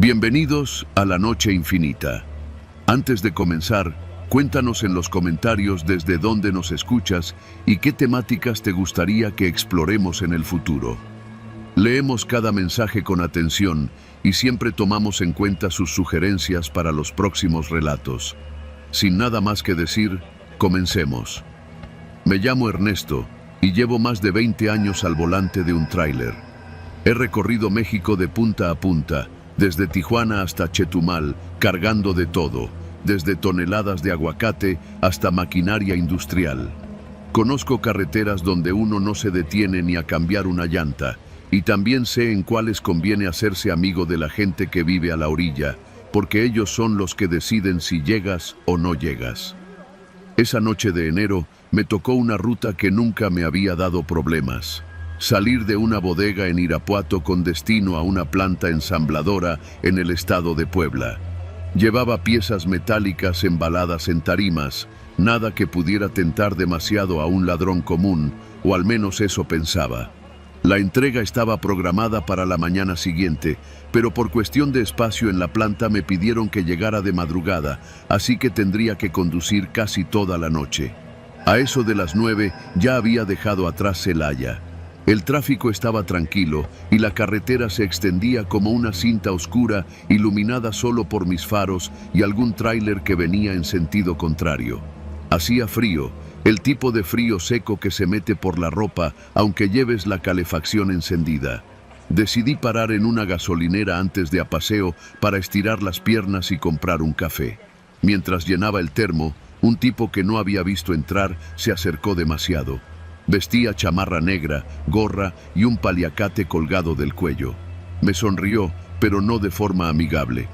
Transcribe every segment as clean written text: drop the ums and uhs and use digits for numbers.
Bienvenidos a la Noche Infinita. Antes de comenzar, cuéntanos en los comentarios desde dónde nos escuchas y qué temáticas te gustaría que exploremos en el futuro. Leemos cada mensaje con atención y siempre tomamos en cuenta sus sugerencias para los próximos relatos. Sin nada más que decir, comencemos. Me llamo Ernesto y llevo más de 20 años al volante de un tráiler. He recorrido México de punta a punta, desde Tijuana hasta Chetumal, cargando de todo, desde toneladas de aguacate hasta maquinaria industrial. Conozco carreteras donde uno no se detiene ni a cambiar una llanta, y también sé en cuáles conviene hacerse amigo de la gente que vive a la orilla, porque ellos son los que deciden si llegas o no llegas. Esa noche de enero me tocó una ruta que nunca me había dado problemas. Salir de una bodega en Irapuato con destino a una planta ensambladora en el estado de Puebla. Llevaba piezas metálicas embaladas en tarimas, nada que pudiera tentar demasiado a un ladrón común, o al menos eso pensaba. La entrega estaba programada para la mañana siguiente, pero por cuestión de espacio en la planta me pidieron que llegara de madrugada, así que tendría que conducir casi toda la noche. A eso de las 9 ya había dejado atrás Celaya. El tráfico estaba tranquilo y la carretera se extendía como una cinta oscura iluminada solo por mis faros y algún tráiler que venía en sentido contrario. Hacía frío, el tipo de frío seco que se mete por la ropa aunque lleves la calefacción encendida. Decidí parar en una gasolinera antes de Apaseo para estirar las piernas y comprar un café. Mientras llenaba el termo, un tipo que no había visto entrar se acercó demasiado. Vestía chamarra negra, gorra y un paliacate colgado del cuello. Me sonrió, pero no de forma amigable.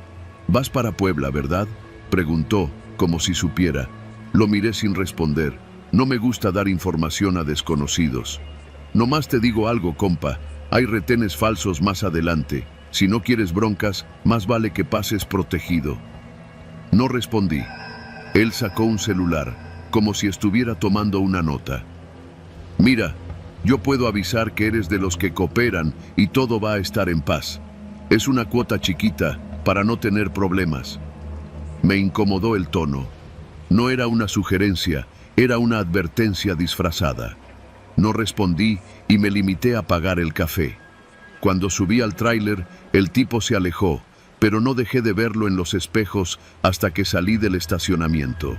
«¿Vas para Puebla, verdad?», preguntó, como si supiera. Lo miré sin responder. No me gusta dar información a desconocidos. «Nomás te digo algo, compa. Hay retenes falsos más adelante. Si no quieres broncas, más vale que pases protegido». No respondí. Él sacó un celular, como si estuviera tomando una nota. «Mira, yo puedo avisar que eres de los que cooperan y todo va a estar en paz. Es una cuota chiquita para no tener problemas». Me incomodó el tono. No era una sugerencia, era una advertencia disfrazada. No respondí y me limité a pagar el café. Cuando subí al tráiler, el tipo se alejó, pero no dejé de verlo en los espejos hasta que salí del estacionamiento.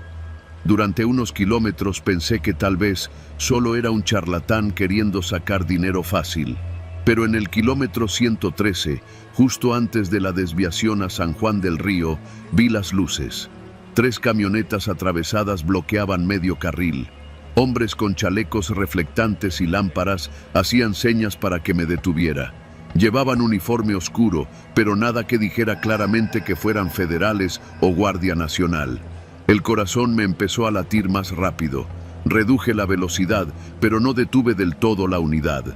Durante unos kilómetros pensé que tal vez solo era un charlatán queriendo sacar dinero fácil. Pero en el kilómetro 113, justo antes de la desviación a San Juan del Río, vi las luces. 3 camionetas atravesadas bloqueaban medio carril. Hombres con chalecos reflectantes y lámparas hacían señas para que me detuviera. Llevaban uniforme oscuro, pero nada que dijera claramente que fueran federales o Guardia Nacional. El corazón me empezó a latir más rápido. Reduje la velocidad, pero no detuve del todo la unidad.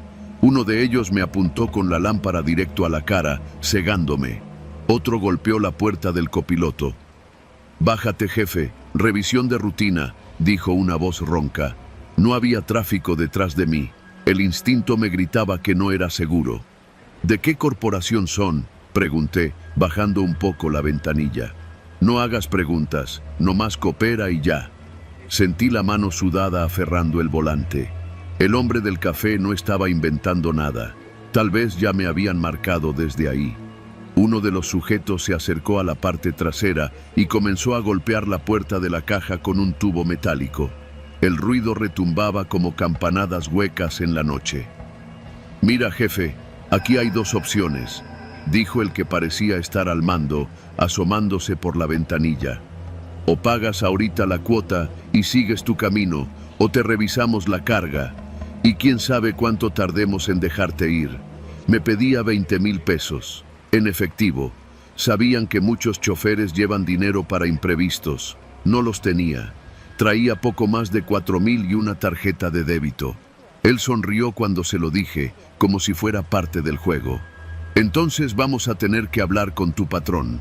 Uno de ellos me apuntó con la lámpara directo a la cara, cegándome. Otro golpeó la puerta del copiloto. «Bájate, jefe, revisión de rutina», dijo una voz ronca. No había tráfico detrás de mí. El instinto me gritaba que no era seguro. «¿De qué corporación son?», pregunté, bajando un poco la ventanilla. «No hagas preguntas, nomás coopera y ya». Sentí la mano sudada aferrando el volante. El hombre del café no estaba inventando nada. Tal vez ya me habían marcado desde ahí. Uno de los sujetos se acercó a la parte trasera y comenzó a golpear la puerta de la caja con un tubo metálico. El ruido retumbaba como campanadas huecas en la noche. «Mira, jefe, aquí hay 2 opciones», dijo el que parecía estar al mando, asomándose por la ventanilla. «O pagas ahorita la cuota y sigues tu camino, o te revisamos la carga. Y quién sabe cuánto tardemos en dejarte ir». Me pedía 20,000 pesos, en efectivo. Sabían que muchos choferes llevan dinero para imprevistos. No los tenía. Traía poco más de 4,000 y una tarjeta de débito. Él sonrió cuando se lo dije, como si fuera parte del juego. «Entonces vamos a tener que hablar con tu patrón».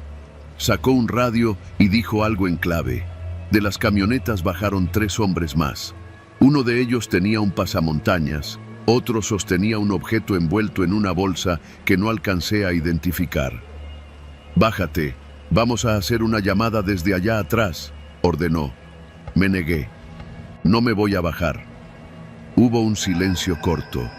Sacó un radio y dijo algo en clave. De las camionetas bajaron 3 hombres más. Uno de ellos tenía un pasamontañas, otro sostenía un objeto envuelto en una bolsa que no alcancé a identificar. «Bájate, vamos a hacer una llamada desde allá atrás», ordenó. Me negué. «No me voy a bajar». Hubo un silencio corto.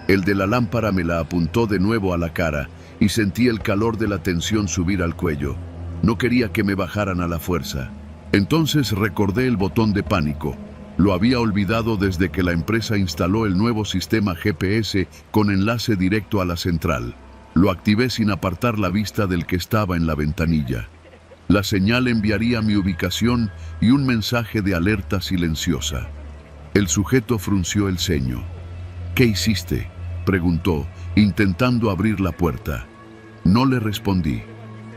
El de la lámpara me la apuntó de nuevo a la cara y sentí el calor de la tensión subir al cuello. No quería que me bajaran a la fuerza. Entonces recordé el botón de pánico. Lo había olvidado desde que la empresa instaló el nuevo sistema GPS con enlace directo a la central. Lo activé sin apartar la vista del que estaba en la ventanilla. La señal enviaría mi ubicación y un mensaje de alerta silenciosa. El sujeto frunció el ceño. «¿Qué hiciste?», preguntó, intentando abrir la puerta. No le respondí.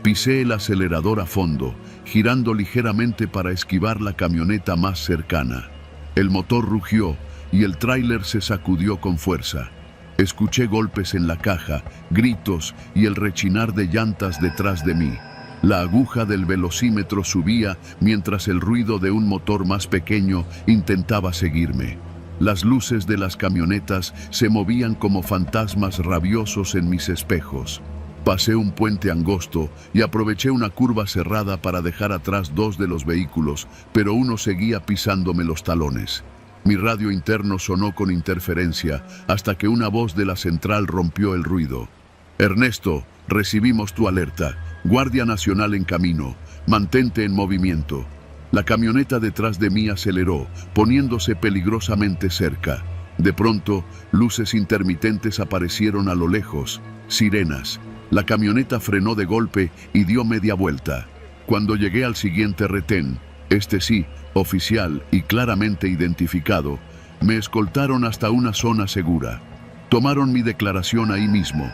Pisé el acelerador a fondo, girando ligeramente para esquivar la camioneta más cercana. El motor rugió y el tráiler se sacudió con fuerza. Escuché golpes en la caja, gritos y el rechinar de llantas detrás de mí. La aguja del velocímetro subía mientras el ruido de un motor más pequeño intentaba seguirme. Las luces de las camionetas se movían como fantasmas rabiosos en mis espejos. Pasé un puente angosto y aproveché una curva cerrada para dejar atrás dos de los vehículos, pero uno seguía pisándome los talones. Mi radio interno sonó con interferencia hasta que una voz de la central rompió el ruido. «Ernesto, recibimos tu alerta. Guardia Nacional en camino. Mantente en movimiento». La camioneta detrás de mí aceleró, poniéndose peligrosamente cerca. De pronto, luces intermitentes aparecieron a lo lejos. Sirenas. La camioneta frenó de golpe y dio media vuelta. Cuando llegué al siguiente retén, este sí, oficial y claramente identificado, me escoltaron hasta una zona segura. Tomaron mi declaración ahí mismo.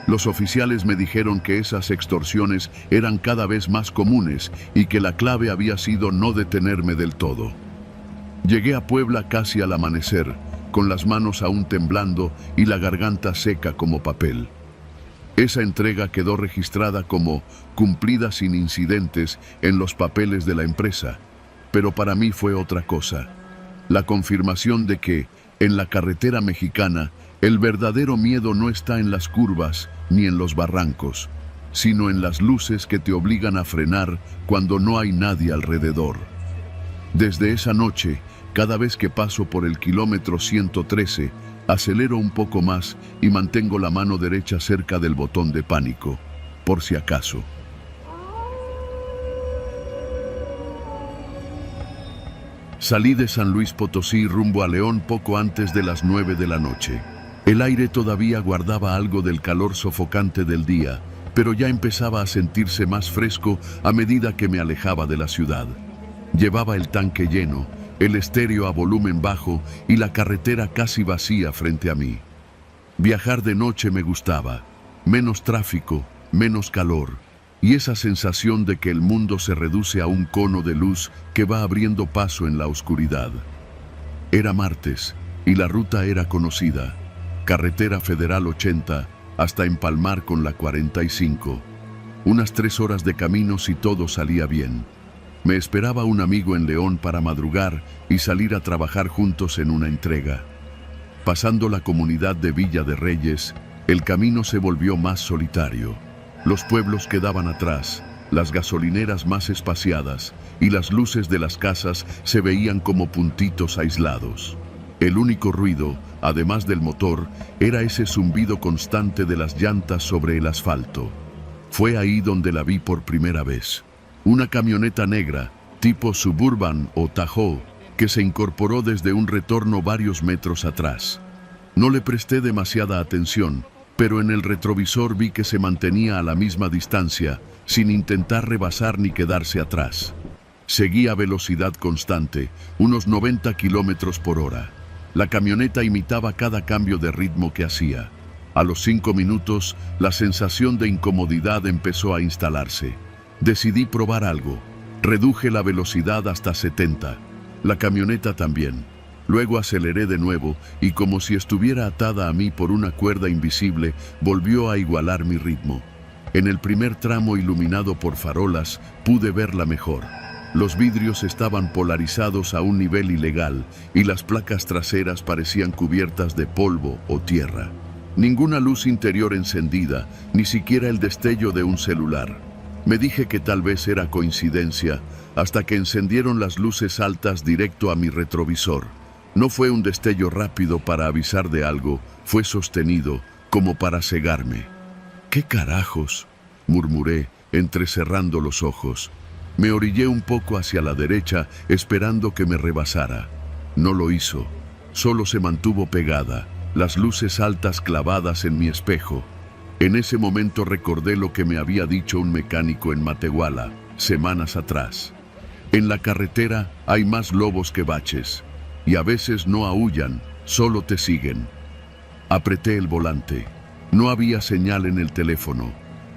Los oficiales me dijeron que esas extorsiones eran cada vez más comunes y que la clave había sido no detenerme del todo. Llegué a Puebla casi al amanecer, con las manos aún temblando y la garganta seca como papel. Esa entrega quedó registrada como cumplida sin incidentes en los papeles de la empresa, pero para mí fue otra cosa. La confirmación de que, en la carretera mexicana, el verdadero miedo no está en las curvas ni en los barrancos, sino en las luces que te obligan a frenar cuando no hay nadie alrededor. Desde esa noche, cada vez que paso por el kilómetro 113, acelero un poco más y mantengo la mano derecha cerca del botón de pánico, por si acaso. Salí de San Luis Potosí rumbo a León poco antes de las 9 de la noche. El aire todavía guardaba algo del calor sofocante del día, pero ya empezaba a sentirse más fresco a medida que me alejaba de la ciudad. Llevaba el tanque lleno, el estéreo a volumen bajo y la carretera casi vacía frente a mí. Viajar de noche me gustaba. Menos tráfico, menos calor, y esa sensación de que el mundo se reduce a un cono de luz que va abriendo paso en la oscuridad. Era martes y la ruta era conocida. Carretera Federal 80 hasta empalmar con la 45. Unas 3 horas de camino si todo salía bien. Me esperaba un amigo en León para madrugar y salir a trabajar juntos en una entrega. Pasando la comunidad de Villa de Reyes, el camino se volvió más solitario. Los pueblos quedaban atrás, las gasolineras más espaciadas y las luces de las casas se veían como puntitos aislados. El único ruido, además del motor, era ese zumbido constante de las llantas sobre el asfalto. Fue ahí donde la vi por primera vez. Una camioneta negra, tipo Suburban o Tahoe, que se incorporó desde un retorno varios metros atrás. No le presté demasiada atención, pero en el retrovisor vi que se mantenía a la misma distancia, sin intentar rebasar ni quedarse atrás. Seguía a velocidad constante, unos 90 kilómetros por hora. La camioneta imitaba cada cambio de ritmo que hacía. A los 5 minutos, la sensación de incomodidad empezó a instalarse. Decidí probar algo. Reduje la velocidad hasta 70. La camioneta también. Luego aceleré de nuevo y como si estuviera atada a mí por una cuerda invisible, volvió a igualar mi ritmo. En el primer tramo iluminado por farolas, pude verla mejor. Los vidrios estaban polarizados a un nivel ilegal y las placas traseras parecían cubiertas de polvo o tierra. Ninguna luz interior encendida, ni siquiera el destello de un celular. Me dije que tal vez era coincidencia, hasta que encendieron las luces altas directo a mi retrovisor. No fue un destello rápido para avisar de algo, fue sostenido, como para cegarme. «¿Qué carajos?», murmuré, entrecerrando los ojos. Me orillé un poco hacia la derecha, esperando que me rebasara. No lo hizo, solo se mantuvo pegada, las luces altas clavadas en mi espejo. En ese momento recordé lo que me había dicho un mecánico en Matehuala, semanas atrás. En la carretera hay más lobos que baches, y a veces no aúllan, solo te siguen. Apreté el volante. No había señal en el teléfono.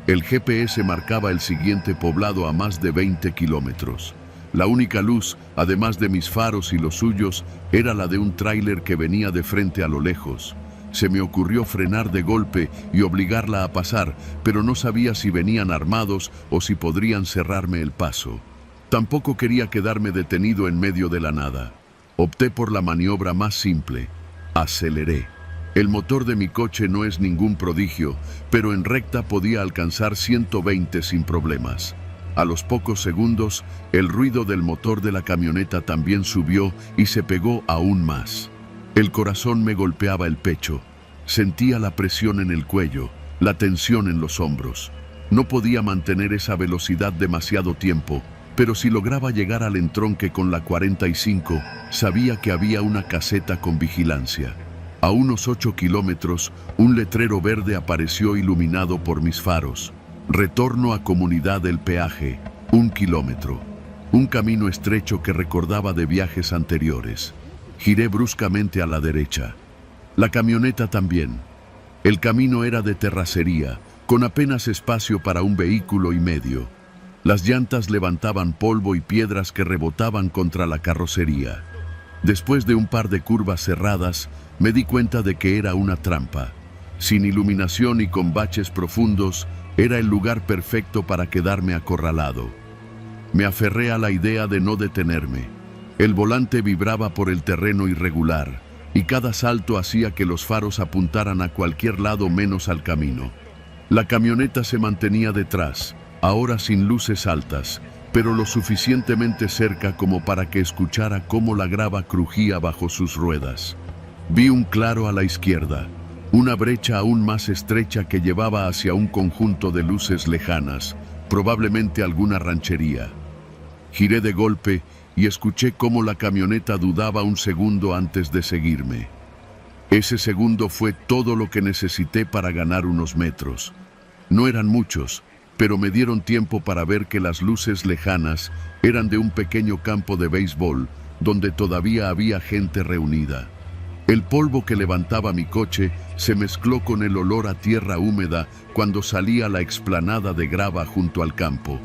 El GPS marcaba el siguiente poblado a más de 20 kilómetros. La única luz, además de mis faros y los suyos, era la de un tráiler que venía de frente a lo lejos. Se me ocurrió frenar de golpe y obligarla a pasar, pero no sabía si venían armados o si podrían cerrarme el paso. Tampoco quería quedarme detenido en medio de la nada. Opté por la maniobra más simple. Aceleré. El motor de mi coche no es ningún prodigio, pero en recta podía alcanzar 120 sin problemas. A los pocos segundos, el ruido del motor de la camioneta también subió y se pegó aún más. El corazón me golpeaba el pecho. Sentía la presión en el cuello, la tensión en los hombros. No podía mantener esa velocidad demasiado tiempo, pero si lograba llegar al entronque con la 45, sabía que había una caseta con vigilancia. A unos 8 kilómetros, un letrero verde apareció iluminado por mis faros. Retorno a Comunidad del Peaje, 1 kilómetro. Un camino estrecho que recordaba de viajes anteriores. Giré bruscamente a la derecha. La camioneta también. El camino era de terracería, con apenas espacio para un vehículo y medio. Las llantas levantaban polvo y piedras que rebotaban contra la carrocería. Después de un par de curvas cerradas, me di cuenta de que era una trampa. Sin iluminación y con baches profundos, era el lugar perfecto para quedarme acorralado. Me aferré a la idea de no detenerme. El volante vibraba por el terreno irregular, y cada salto hacía que los faros apuntaran a cualquier lado menos al camino. La camioneta se mantenía detrás, ahora sin luces altas, pero lo suficientemente cerca como para que escuchara cómo la grava crujía bajo sus ruedas. Vi un claro a la izquierda, una brecha aún más estrecha que llevaba hacia un conjunto de luces lejanas, probablemente alguna ranchería. Giré de golpe y escuché cómo la camioneta dudaba un segundo antes de seguirme. Ese segundo fue todo lo que necesité para ganar unos metros. No eran muchos, pero me dieron tiempo para ver que las luces lejanas eran de un pequeño campo de béisbol donde todavía había gente reunida. El polvo que levantaba mi coche se mezcló con el olor a tierra húmeda cuando salí a la explanada de grava junto al campo.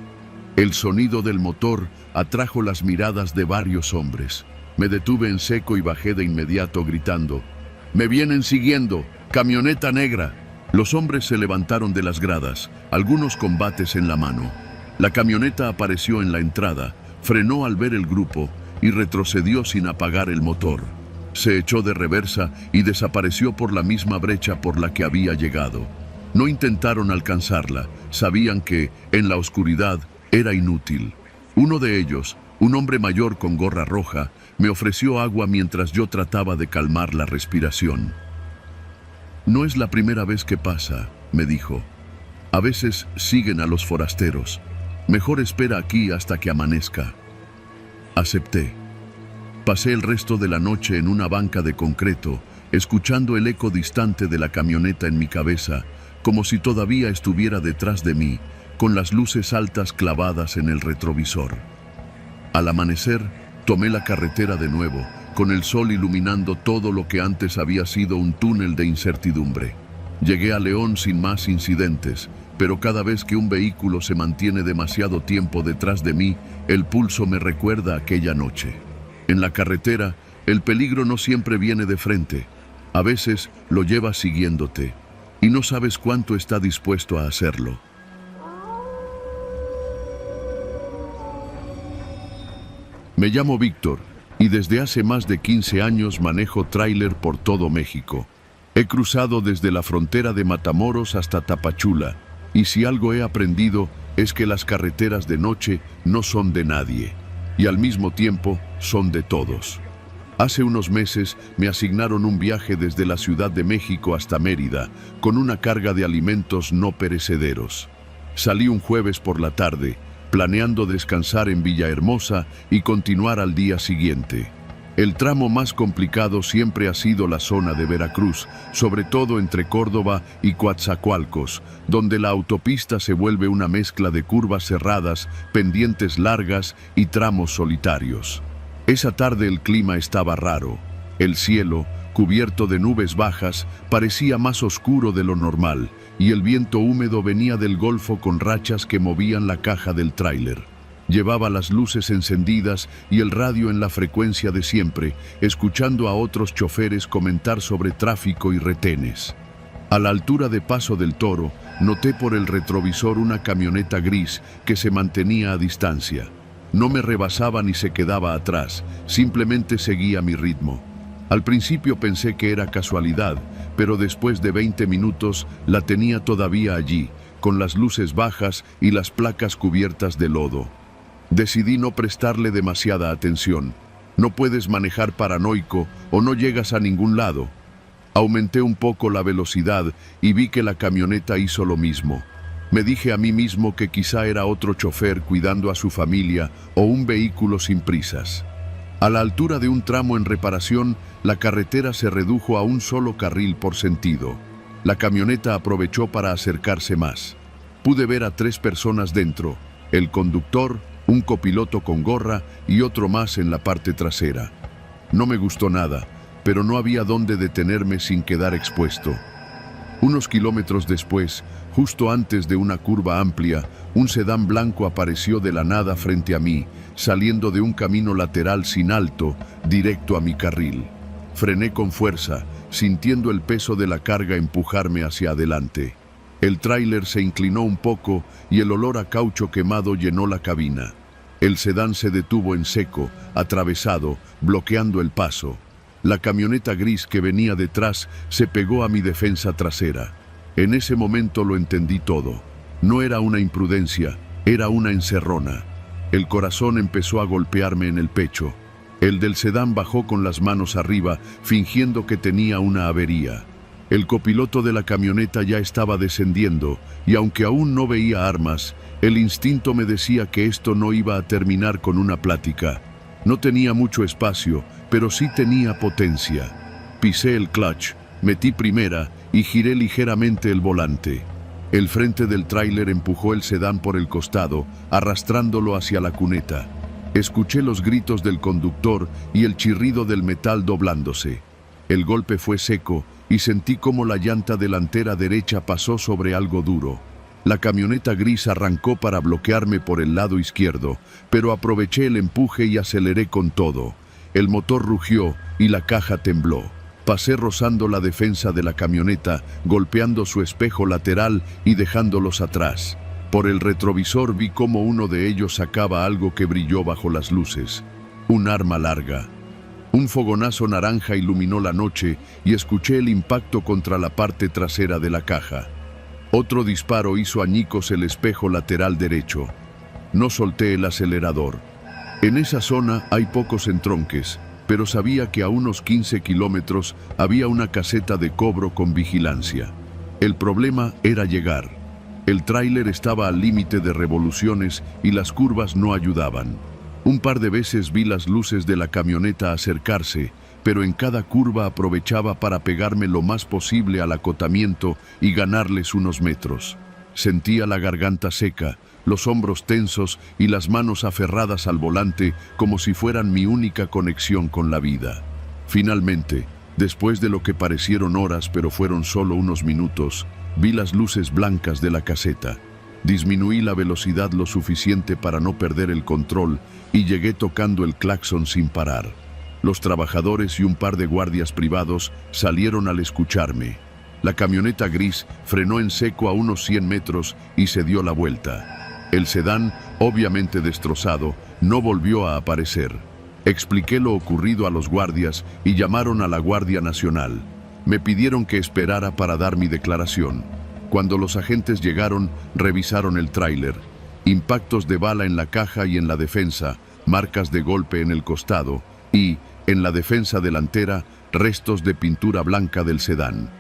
El sonido del motor atrajo las miradas de varios hombres. Me detuve en seco y bajé de inmediato gritando: «¡Me vienen siguiendo! ¡Camioneta negra!». Los hombres se levantaron de las gradas, algunos con bates en la mano. La camioneta apareció en la entrada, frenó al ver el grupo y retrocedió sin apagar el motor. Se echó de reversa y desapareció por la misma brecha por la que había llegado. No intentaron alcanzarla, sabían que, en la oscuridad, era inútil. Uno de ellos, un hombre mayor con gorra roja, me ofreció agua mientras yo trataba de calmar la respiración. «No es la primera vez que pasa», me dijo. «A veces siguen a los forasteros. Mejor espera aquí hasta que amanezca». Acepté. Pasé el resto de la noche en una banca de concreto, escuchando el eco distante de la camioneta en mi cabeza, como si todavía estuviera detrás de mí, con las luces altas clavadas en el retrovisor. Al amanecer, tomé la carretera de nuevo, con el sol iluminando todo lo que antes había sido un túnel de incertidumbre. Llegué a León sin más incidentes, pero cada vez que un vehículo se mantiene demasiado tiempo detrás de mí, el pulso me recuerda aquella noche. En la carretera, el peligro no siempre viene de frente. A veces lo llevas siguiéndote, y no sabes cuánto está dispuesto a hacerlo. Me llamo Víctor, y desde hace más de 15 años manejo tráiler por todo México. He cruzado desde la frontera de Matamoros hasta Tapachula, y si algo he aprendido es que las carreteras de noche no son de nadie, y al mismo tiempo son de todos. Hace unos meses me asignaron un viaje desde la Ciudad de México hasta Mérida, con una carga de alimentos no perecederos. Salí un jueves por la tarde, planeando descansar en Villahermosa y continuar al día siguiente. El tramo más complicado siempre ha sido la zona de Veracruz, sobre todo entre Córdoba y Coatzacoalcos, donde la autopista se vuelve una mezcla de curvas cerradas, pendientes largas y tramos solitarios. Esa tarde el clima estaba raro. El cielo, cubierto de nubes bajas, parecía más oscuro de lo normal, y el viento húmedo venía del Golfo con rachas que movían la caja del tráiler. Llevaba las luces encendidas y el radio en la frecuencia de siempre, escuchando a otros choferes comentar sobre tráfico y retenes. A la altura de Paso del Toro, noté por el retrovisor una camioneta gris que se mantenía a distancia. No me rebasaba ni se quedaba atrás, simplemente seguía mi ritmo. Al principio pensé que era casualidad, pero después de 20 minutos la tenía todavía allí, con las luces bajas y las placas cubiertas de lodo. Decidí no prestarle demasiada atención. No puedes manejar paranoico o no llegas a ningún lado. Aumenté un poco la velocidad y vi que la camioneta hizo lo mismo. Me dije a mí mismo que quizá era otro chofer cuidando a su familia o un vehículo sin prisas. A la altura de un tramo en reparación, la carretera se redujo a un solo carril por sentido. La camioneta aprovechó para acercarse más. Pude ver a 3 personas dentro: el conductor, un copiloto con gorra y otro más en la parte trasera. No me gustó nada, pero no había dónde detenerme sin quedar expuesto. Unos kilómetros después, justo antes de una curva amplia, un sedán blanco apareció de la nada frente a mí, saliendo de un camino lateral sin alto, directo a mi carril. Frené con fuerza, sintiendo el peso de la carga empujarme hacia adelante. El tráiler se inclinó un poco y el olor a caucho quemado llenó la cabina. El sedán se detuvo en seco, atravesado, bloqueando el paso. La camioneta gris que venía detrás se pegó a mi defensa trasera. En ese momento lo entendí todo. No era una imprudencia, era una encerrona. El corazón empezó a golpearme en el pecho. El del sedán bajó con las manos arriba, fingiendo que tenía una avería. El copiloto de la camioneta ya estaba descendiendo, y aunque aún no veía armas, el instinto me decía que esto no iba a terminar con una plática. No tenía mucho espacio, pero sí tenía potencia. Pisé el clutch, metí primera y giré ligeramente el volante. El frente del tráiler empujó el sedán por el costado, arrastrándolo hacia la cuneta. Escuché los gritos del conductor y el chirrido del metal doblándose. El golpe fue seco y sentí como la llanta delantera derecha pasó sobre algo duro. La camioneta gris arrancó para bloquearme por el lado izquierdo, pero aproveché el empuje y aceleré con todo. El motor rugió y la caja tembló. Pasé rozando la defensa de la camioneta, golpeando su espejo lateral y dejándolos atrás. Por el retrovisor vi cómo uno de ellos sacaba algo que brilló bajo las luces. Un arma larga. Un fogonazo naranja iluminó la noche y escuché el impacto contra la parte trasera de la caja. Otro disparo hizo añicos el espejo lateral derecho. No solté el acelerador. En esa zona hay pocos entronques, pero sabía que a unos 15 kilómetros había una caseta de cobro con vigilancia. El problema era llegar. El tráiler estaba al límite de revoluciones y las curvas no ayudaban. Un par de veces vi las luces de la camioneta acercarse, pero en cada curva aprovechaba para pegarme lo más posible al acotamiento y ganarles unos metros. Sentía la garganta seca, los hombros tensos y las manos aferradas al volante como si fueran mi única conexión con la vida. Finalmente, después de lo que parecieron horas pero fueron solo unos minutos, vi las luces blancas de la caseta. Disminuí la velocidad lo suficiente para no perder el control y llegué tocando el claxon sin parar. Los trabajadores y un par de guardias privados salieron al escucharme. La camioneta gris frenó en seco a unos 100 metros y se dio la vuelta. El sedán, obviamente destrozado, no volvió a aparecer. Expliqué lo ocurrido a los guardias y llamaron a la Guardia Nacional. Me pidieron que esperara para dar mi declaración. Cuando los agentes llegaron, revisaron el tráiler. impactos de bala en la caja y en la defensa, marcas de golpe en el costado y, en la defensa delantera, restos de pintura blanca del sedán.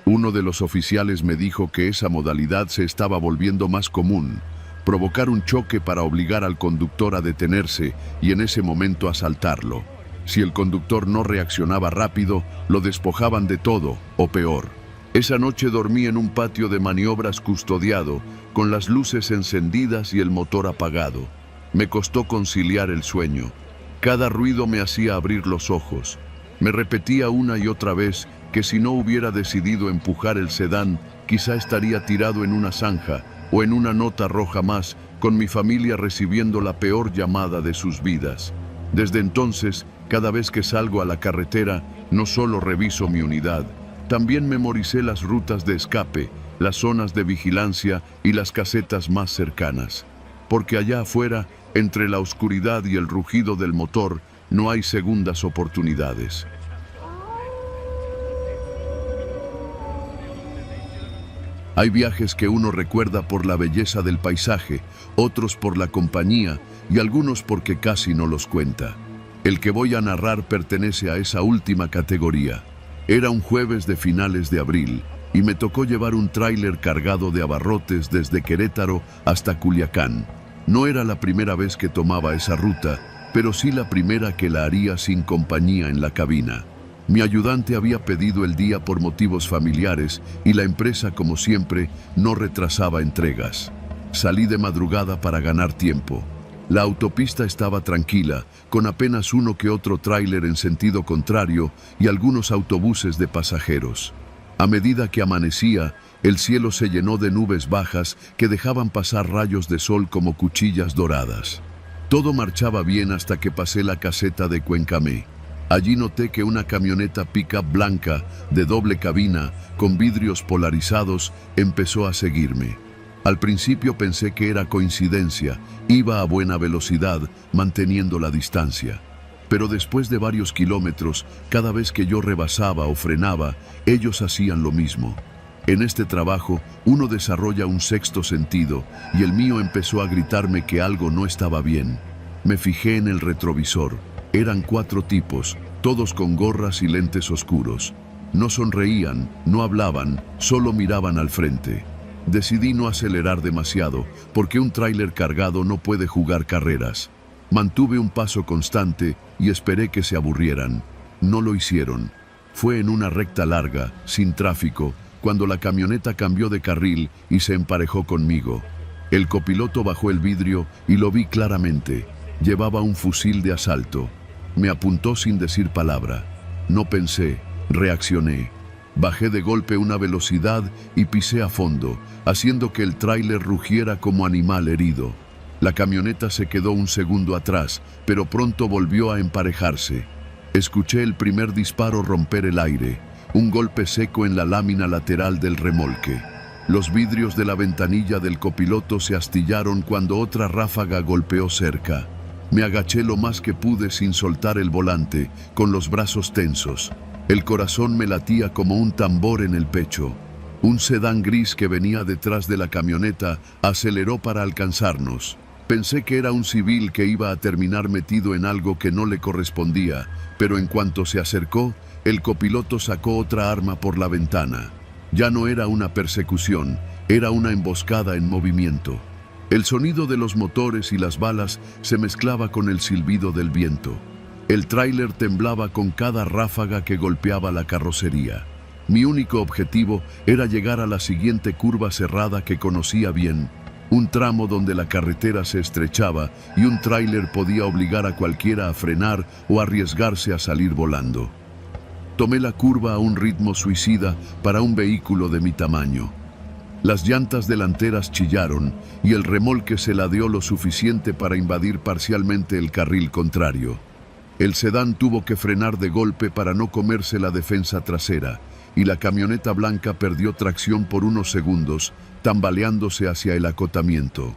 Uno de los oficiales me dijo que esa modalidad se estaba volviendo más común, provocar un choque para obligar al conductor a detenerse y en ese momento asaltarlo. Si el conductor no reaccionaba rápido, lo despojaban de todo, o peor. Esa noche dormí en un patio de maniobras custodiado, con las luces encendidas y el motor apagado. Me costó conciliar el sueño. Cada ruido me hacía abrir los ojos. Me repetía una y otra vez que si no hubiera decidido empujar el sedán, quizá estaría tirado en una zanja o en una nota roja más, con mi familia recibiendo la peor llamada de sus vidas. Desde entonces, cada vez que salgo a la carretera, no solo reviso mi unidad, también memoricé las rutas de escape, las zonas de vigilancia y las casetas más cercanas. Porque allá afuera, entre la oscuridad y el rugido del motor, no hay segundas oportunidades. Hay viajes que uno recuerda por la belleza del paisaje, otros por la compañía y algunos porque casi no los cuenta. El que voy a narrar pertenece a esa última categoría. Era un jueves de finales de abril y me tocó llevar un tráiler cargado de abarrotes desde Querétaro hasta Culiacán. No era la primera vez que tomaba esa ruta, pero sí la primera que la haría sin compañía en la cabina. Mi ayudante había pedido el día por motivos familiares y la empresa, como siempre, no retrasaba entregas. Salí de madrugada para ganar tiempo. La autopista estaba tranquila, con apenas uno que otro tráiler en sentido contrario y algunos autobuses de pasajeros. A medida que amanecía, el cielo se llenó de nubes bajas que dejaban pasar rayos de sol como cuchillas doradas. Todo marchaba bien hasta que pasé la caseta de Cuencamé. Allí noté que una camioneta pick-up blanca de doble cabina con vidrios polarizados empezó a seguirme. Al principio pensé que era coincidencia, iba a buena velocidad manteniendo la distancia. Pero después de varios kilómetros, cada vez que yo rebasaba o frenaba, ellos hacían lo mismo. En este trabajo, uno desarrolla un sexto sentido y el mío empezó a gritarme que algo no estaba bien. Me fijé en el retrovisor. Eran 4 tipos, todos con gorras y lentes oscuros. No sonreían, no hablaban, solo miraban al frente. Decidí no acelerar demasiado, porque un tráiler cargado no puede jugar carreras. Mantuve un paso constante y esperé que se aburrieran. No lo hicieron. Fue en una recta larga, sin tráfico, cuando la camioneta cambió de carril y se emparejó conmigo. El copiloto bajó el vidrio y lo vi claramente. Llevaba un fusil de asalto. Me apuntó sin decir palabra. No pensé, reaccioné. Bajé de golpe una velocidad y pisé a fondo, haciendo que el tráiler rugiera como animal herido. La camioneta se quedó un segundo atrás, pero pronto volvió a emparejarse. Escuché el primer disparo romper el aire, un golpe seco en la lámina lateral del remolque. Los vidrios de la ventanilla del copiloto se astillaron cuando otra ráfaga golpeó cerca. Me agaché lo más que pude sin soltar el volante, con los brazos tensos. El corazón me latía como un tambor en el pecho. Un sedán gris que venía detrás de la camioneta aceleró para alcanzarnos. Pensé que era un civil que iba a terminar metido en algo que no le correspondía, pero en cuanto se acercó, el copiloto sacó otra arma por la ventana. Ya no era una persecución, era una emboscada en movimiento. El sonido de los motores y las balas se mezclaba con el silbido del viento. El tráiler temblaba con cada ráfaga que golpeaba la carrocería. Mi único objetivo era llegar a la siguiente curva cerrada que conocía bien, un tramo donde la carretera se estrechaba y un tráiler podía obligar a cualquiera a frenar o arriesgarse a salir volando. Tomé la curva a un ritmo suicida para un vehículo de mi tamaño. Las llantas delanteras chillaron y el remolque se ladeó lo suficiente para invadir parcialmente el carril contrario. El sedán tuvo que frenar de golpe para no comerse la defensa trasera y la camioneta blanca perdió tracción por unos segundos, tambaleándose hacia el acotamiento.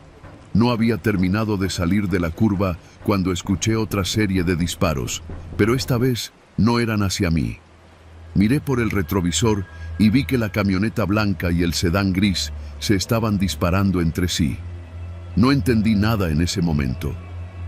No había terminado de salir de la curva cuando escuché otra serie de disparos, pero esta vez no eran hacia mí. Miré por el retrovisor y vi que la camioneta blanca y el sedán gris se estaban disparando entre sí. No entendí nada en ese momento.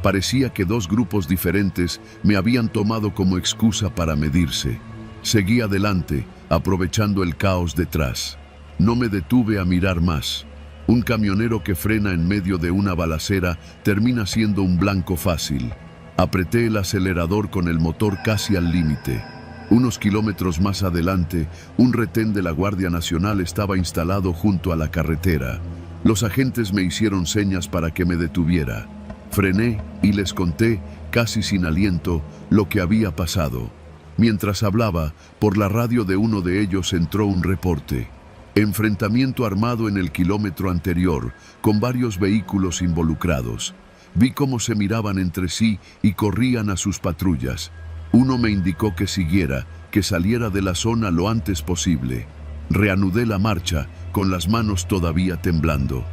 Parecía que dos grupos diferentes me habían tomado como excusa para medirse. Seguí adelante, aprovechando el caos detrás. No me detuve a mirar más. Un camionero que frena en medio de una balacera termina siendo un blanco fácil. Apreté el acelerador con el motor casi al límite. Unos kilómetros más adelante, un retén de la Guardia Nacional estaba instalado junto a la carretera. Los agentes me hicieron señas para que me detuviera. Frené y les conté, casi sin aliento, lo que había pasado. Mientras hablaba, por la radio de uno de ellos entró un reporte. Enfrentamiento armado en el kilómetro anterior, con varios vehículos involucrados. Vi cómo se miraban entre sí y corrían a sus patrullas. Uno me indicó que siguiera, que saliera de la zona lo antes posible. Reanudé la marcha, con las manos todavía temblando.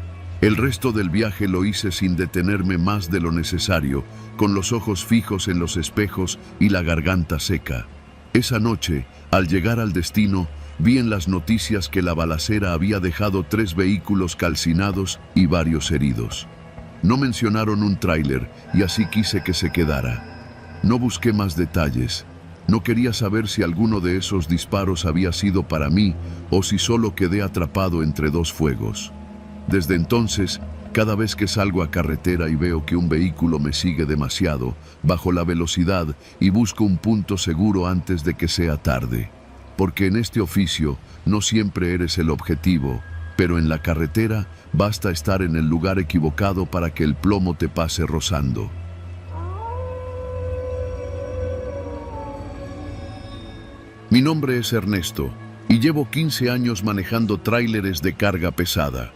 El resto del viaje lo hice sin detenerme más de lo necesario, con los ojos fijos en los espejos y la garganta seca. Esa noche, al llegar al destino, vi en las noticias que la balacera había dejado 3 vehículos calcinados y varios heridos. No mencionaron un tráiler y así quise que se quedara. No busqué más detalles. No quería saber si alguno de esos disparos había sido para mí o si solo quedé atrapado entre dos fuegos. Desde entonces, cada vez que salgo a carretera y veo que un vehículo me sigue demasiado, bajo la velocidad y busco un punto seguro antes de que sea tarde. Porque en este oficio no siempre eres el objetivo, pero en la carretera basta estar en el lugar equivocado para que el plomo te pase rozando. Mi nombre es Ernesto y llevo 15 años manejando tráileres de carga pesada.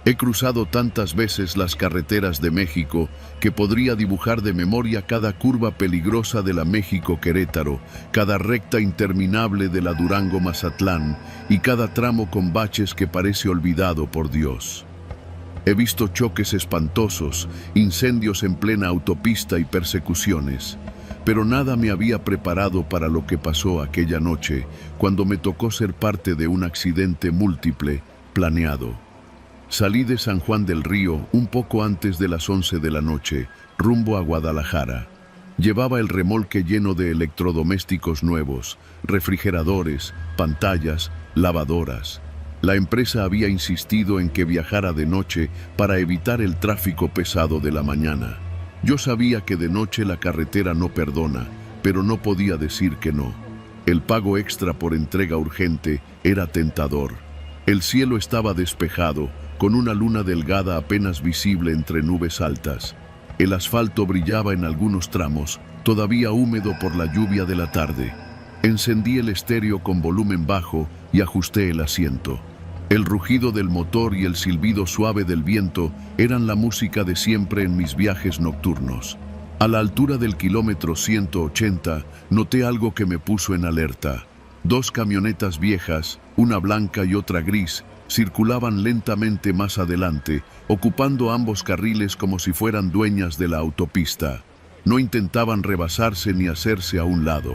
He cruzado tantas veces las carreteras de México que podría dibujar de memoria cada curva peligrosa de la México-Querétaro, cada recta interminable de la Durango-Mazatlán y cada tramo con baches que parece olvidado por Dios. He visto choques espantosos, incendios en plena autopista y persecuciones, pero nada me había preparado para lo que pasó aquella noche, cuando me tocó ser parte de un accidente múltiple, planeado. Salí de San Juan del Río un poco antes de las 11 de la noche, rumbo a Guadalajara. Llevaba el remolque lleno de electrodomésticos nuevos, refrigeradores, pantallas, lavadoras. La empresa había insistido en que viajara de noche para evitar el tráfico pesado de la mañana. Yo sabía que de noche la carretera no perdona, pero no podía decir que no. El pago extra por entrega urgente era tentador. El cielo estaba despejado, con una luna delgada apenas visible entre nubes altas. El asfalto brillaba en algunos tramos, todavía húmedo por la lluvia de la tarde. Encendí el estéreo con volumen bajo y ajusté el asiento. El rugido del motor y el silbido suave del viento eran la música de siempre en mis viajes nocturnos. A la altura del kilómetro 180, noté algo que me puso en alerta. 2 camionetas viejas, una blanca y otra gris, circulaban lentamente más adelante, ocupando ambos carriles como si fueran dueñas de la autopista. No intentaban rebasarse ni hacerse a un lado.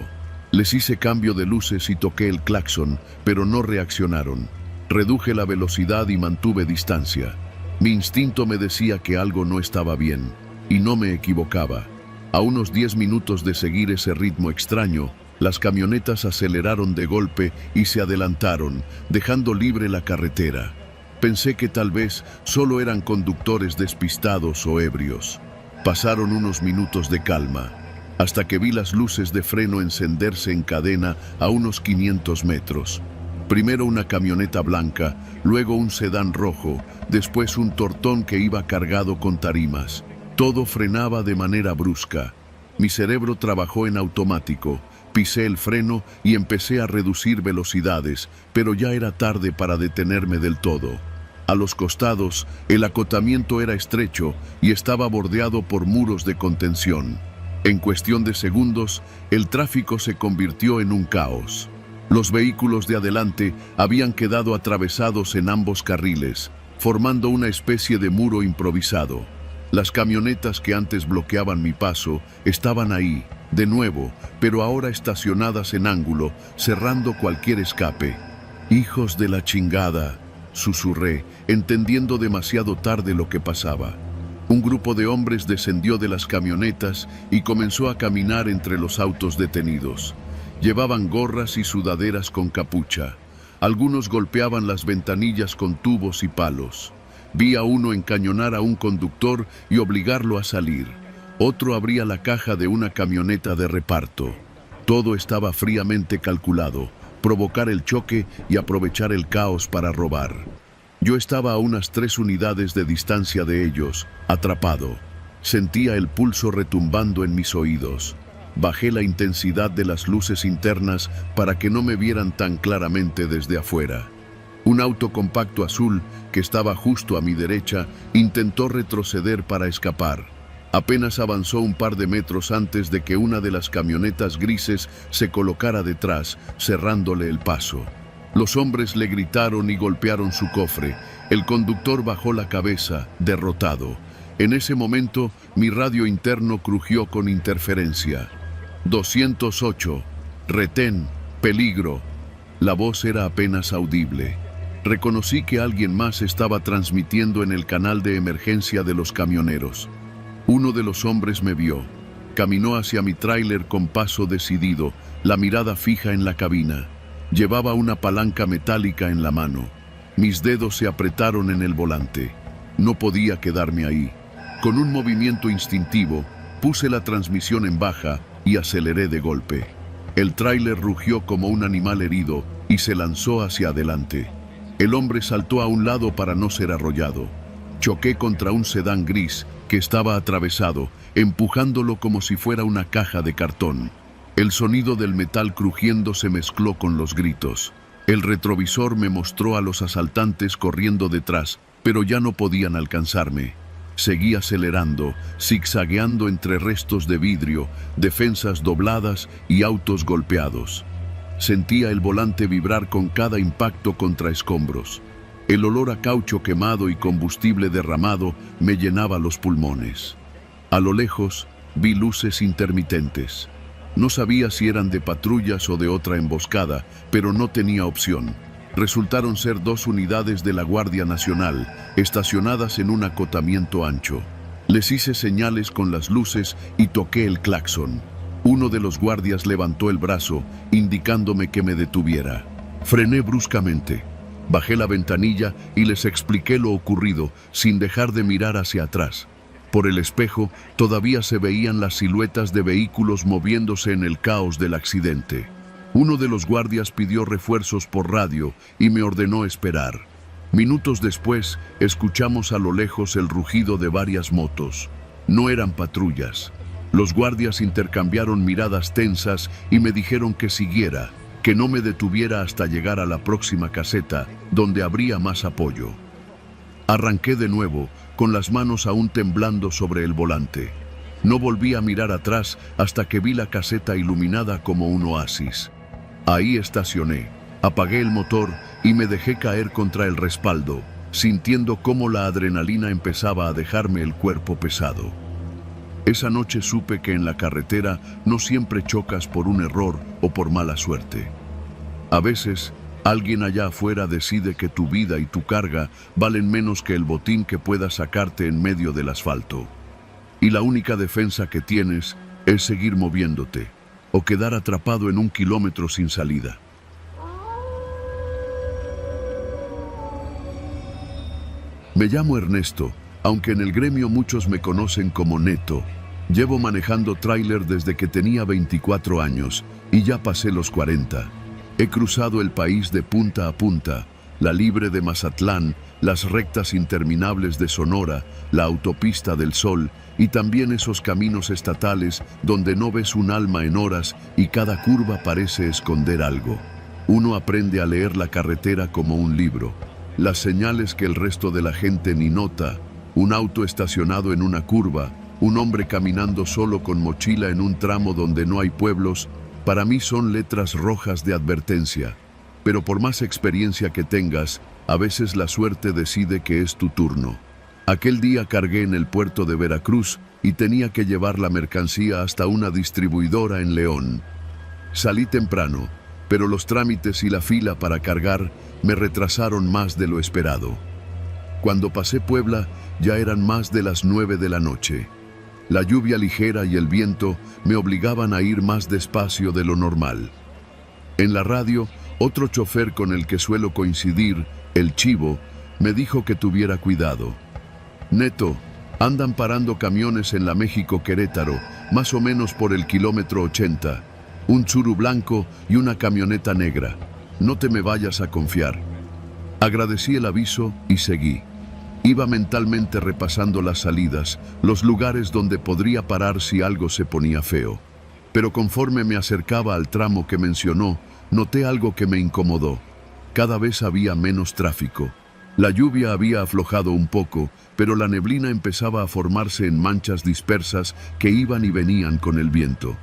Les hice cambio de luces y toqué el claxon, pero no reaccionaron. Reduje la velocidad y mantuve distancia. Mi instinto me decía que algo no estaba bien, y no me equivocaba. A unos 10 minutos de seguir ese ritmo extraño, las camionetas aceleraron de golpe y se adelantaron, dejando libre la carretera. Pensé que tal vez solo eran conductores despistados o ebrios. Pasaron unos minutos de calma, hasta que vi las luces de freno encenderse en cadena a unos 500 metros. Primero una camioneta blanca, luego un sedán rojo, después un tortón que iba cargado con tarimas. Todo frenaba de manera brusca. Mi cerebro trabajó en automático. Pisé el freno y empecé a reducir velocidades, pero ya era tarde para detenerme del todo. A los costados, el acotamiento era estrecho y estaba bordeado por muros de contención. En cuestión de segundos, el tráfico se convirtió en un caos. Los vehículos de adelante habían quedado atravesados en ambos carriles, formando una especie de muro improvisado. Las camionetas que antes bloqueaban mi paso estaban ahí, de nuevo, pero ahora estacionadas en ángulo, cerrando cualquier escape. «Hijos de la chingada», susurré, entendiendo demasiado tarde lo que pasaba. Un grupo de hombres descendió de las camionetas y comenzó a caminar entre los autos detenidos. Llevaban gorras y sudaderas con capucha. Algunos golpeaban las ventanillas con tubos y palos. Vi a uno encañonar a un conductor y obligarlo a salir. Otro abría la caja de una camioneta de reparto. Todo estaba fríamente calculado: provocar el choque y aprovechar el caos para robar. Yo estaba a unas 3 unidades de distancia de ellos, atrapado. Sentía el pulso retumbando en mis oídos. Bajé la intensidad de las luces internas para que no me vieran tan claramente desde afuera. Un auto compacto azul, que estaba justo a mi derecha, intentó retroceder para escapar. Apenas avanzó un par de metros antes de que una de las camionetas grises se colocara detrás, cerrándole el paso. Los hombres le gritaron y golpearon su cofre. El conductor bajó la cabeza, derrotado. En ese momento, mi radio interno crujió con interferencia. 208. Retén. Peligro. La voz era apenas audible. Reconocí que alguien más estaba transmitiendo en el canal de emergencia de los camioneros. Uno de los hombres me vio. Caminó hacia mi tráiler con paso decidido, la mirada fija en la cabina. Llevaba una palanca metálica en la mano. Mis dedos se apretaron en el volante. No podía quedarme ahí. Con un movimiento instintivo, puse la transmisión en baja y aceleré de golpe. El tráiler rugió como un animal herido y se lanzó hacia adelante. El hombre saltó a un lado para no ser arrollado. Choqué contra un sedán gris que estaba atravesado, empujándolo como si fuera una caja de cartón. El sonido del metal crujiendo se mezcló con los gritos. El retrovisor me mostró a los asaltantes corriendo detrás, pero ya no podían alcanzarme. Seguí acelerando, zigzagueando entre restos de vidrio, defensas dobladas y autos golpeados. Sentía el volante vibrar con cada impacto contra escombros. El olor a caucho quemado y combustible derramado me llenaba los pulmones. A lo lejos, vi luces intermitentes. No sabía si eran de patrullas o de otra emboscada, pero no tenía opción. Resultaron ser 2 unidades de la Guardia Nacional, estacionadas en un acotamiento ancho. Les hice señales con las luces y toqué el claxon. Uno de los guardias levantó el brazo, indicándome que me detuviera. Frené bruscamente. Bajé la ventanilla y les expliqué lo ocurrido, sin dejar de mirar hacia atrás. Por el espejo todavía se veían las siluetas de vehículos moviéndose en el caos del accidente. Uno de los guardias pidió refuerzos por radio y me ordenó esperar. Minutos después, escuchamos a lo lejos el rugido de varias motos. No eran patrullas. Los guardias intercambiaron miradas tensas y me dijeron que siguiera, que no me detuviera hasta llegar a la próxima caseta, donde habría más apoyo. Arranqué de nuevo, con las manos aún temblando sobre el volante. No volví a mirar atrás hasta que vi la caseta iluminada como un oasis. Ahí estacioné, apagué el motor y me dejé caer contra el respaldo, sintiendo cómo la adrenalina empezaba a dejarme el cuerpo pesado. Esa noche supe que en la carretera no siempre chocas por un error o por mala suerte. A veces, alguien allá afuera decide que tu vida y tu carga valen menos que el botín que pueda sacarte en medio del asfalto. Y la única defensa que tienes es seguir moviéndote o quedar atrapado en un kilómetro sin salida. Me llamo Ernesto, aunque en el gremio muchos me conocen como Neto. Llevo manejando tráiler desde que tenía 24 años y ya pasé los 40. He cruzado el país de punta a punta, la libre de Mazatlán, las rectas interminables de Sonora, la autopista del Sol y también esos caminos estatales donde no ves un alma en horas y cada curva parece esconder algo. Uno aprende a leer la carretera como un libro. Las señales que el resto de la gente ni nota, un auto estacionado en una curva, un hombre caminando solo con mochila en un tramo donde no hay pueblos, para mí son letras rojas de advertencia. Pero por más experiencia que tengas, a veces la suerte decide que es tu turno. Aquel día cargué en el puerto de Veracruz y tenía que llevar la mercancía hasta una distribuidora en León. Salí temprano, pero los trámites y la fila para cargar me retrasaron más de lo esperado. Cuando pasé Puebla, ya eran más de las 9 de la noche. La lluvia ligera y el viento me obligaban a ir más despacio de lo normal. En la radio, otro chofer con el que suelo coincidir, el Chivo, me dijo que tuviera cuidado. Neto, andan parando camiones en la México-Querétaro, más o menos por el kilómetro 80. Un Tsuru blanco y una camioneta negra. No te me vayas a confiar. Agradecí el aviso y seguí. Iba mentalmente repasando las salidas, los lugares donde podría parar si algo se ponía feo. Pero conforme me acercaba al tramo que mencionó, noté algo que me incomodó. Cada vez había menos tráfico. La lluvia había aflojado un poco, pero la neblina empezaba a formarse en manchas dispersas que iban y venían con el viento.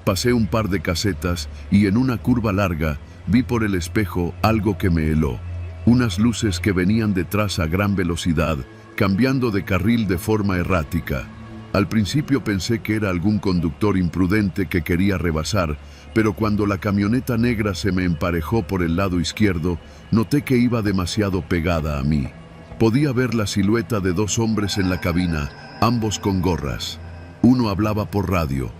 Pasé un par de casetas y en una curva larga vi por el espejo algo que me heló. Unas luces que venían detrás a gran velocidad, cambiando de carril de forma errática. Al principio pensé que era algún conductor imprudente que quería rebasar, pero cuando la camioneta negra se me emparejó por el lado izquierdo, noté que iba demasiado pegada a mí. Podía ver la silueta de dos hombres en la cabina, ambos con gorras. Uno hablaba por radio.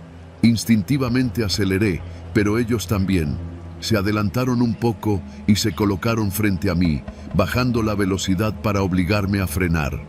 Instintivamente aceleré, pero ellos también. Se adelantaron un poco y se colocaron frente a mí, bajando la velocidad para obligarme a frenar.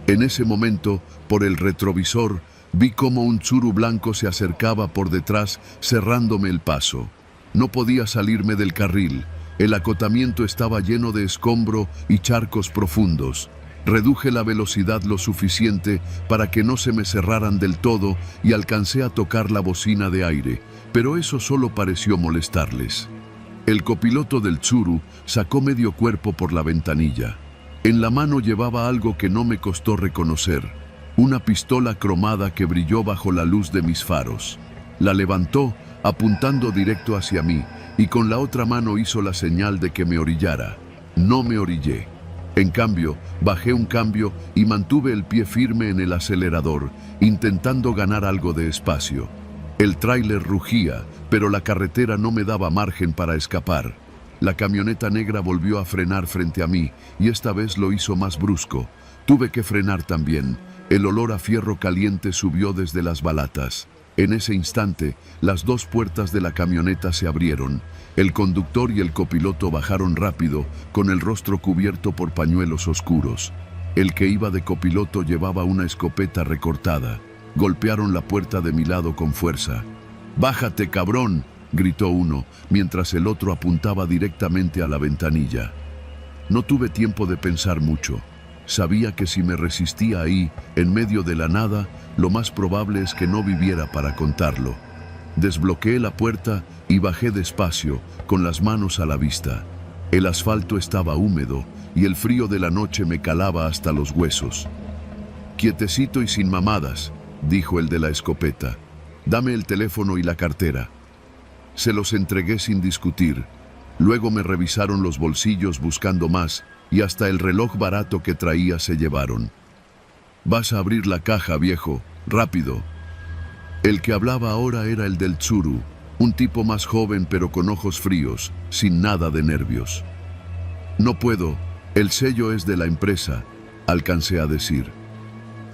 En ese momento, por el retrovisor, vi cómo un Tsuru blanco se acercaba por detrás, cerrándome el paso. No podía salirme del carril. El acotamiento estaba lleno de escombro y charcos profundos. Reduje la velocidad lo suficiente para que no se me cerraran del todo y alcancé a tocar la bocina de aire, pero eso solo pareció molestarles. El copiloto del Tsuru sacó medio cuerpo por la ventanilla. En la mano llevaba algo que no me costó reconocer, una pistola cromada que brilló bajo la luz de mis faros. La levantó, apuntando directo hacia mí, y con la otra mano hizo la señal de que me orillara. No me orillé. En cambio, bajé un cambio y mantuve el pie firme en el acelerador, intentando ganar algo de espacio. El tráiler rugía, pero la carretera no me daba margen para escapar. La camioneta negra volvió a frenar frente a mí, y esta vez lo hizo más brusco. Tuve que frenar también. El olor a fierro caliente subió desde las balatas. En ese instante, las dos puertas de la camioneta se abrieron. El conductor y el copiloto bajaron rápido, con el rostro cubierto por pañuelos oscuros. El que iba de copiloto llevaba una escopeta recortada. Golpearon la puerta de mi lado con fuerza. «¡Bájate, cabrón!», gritó uno, mientras el otro apuntaba directamente a la ventanilla. No tuve tiempo de pensar mucho. Sabía que si me resistía ahí, en medio de la nada, lo más probable es que no viviera para contarlo. Desbloqueé la puerta y bajé despacio, con las manos a la vista. El asfalto estaba húmedo y el frío de la noche me calaba hasta los huesos. «Quietecito y sin mamadas», dijo el de la escopeta. «Dame el teléfono y la cartera». Se los entregué sin discutir. Luego me revisaron los bolsillos buscando más y hasta el reloj barato que traía se llevaron. «Vas a abrir la caja, viejo, rápido». El que hablaba ahora era el del Tsuru, un tipo más joven pero con ojos fríos, sin nada de nervios. «No puedo, el sello es de la empresa», alcancé a decir.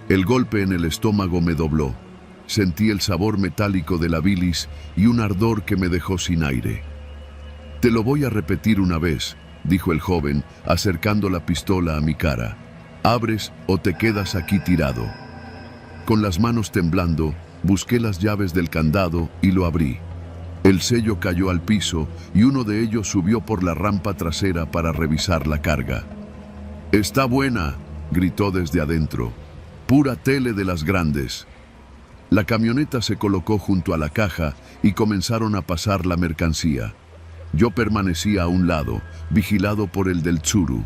El golpe en el estómago me dobló. Sentí el sabor metálico de la bilis y un ardor que me dejó sin aire. «Te lo voy a repetir una vez», dijo el joven, acercando la pistola a mi cara. «Abres o te quedas aquí tirado». Con las manos temblando, busqué las llaves del candado y lo abrí. El sello cayó al piso y uno de ellos subió por la rampa trasera para revisar la carga. «Está buena», gritó desde adentro. «Pura tele de las grandes». La camioneta se colocó junto a la caja y comenzaron a pasar la mercancía. Yo permanecía a un lado, vigilado por el del Tsuru.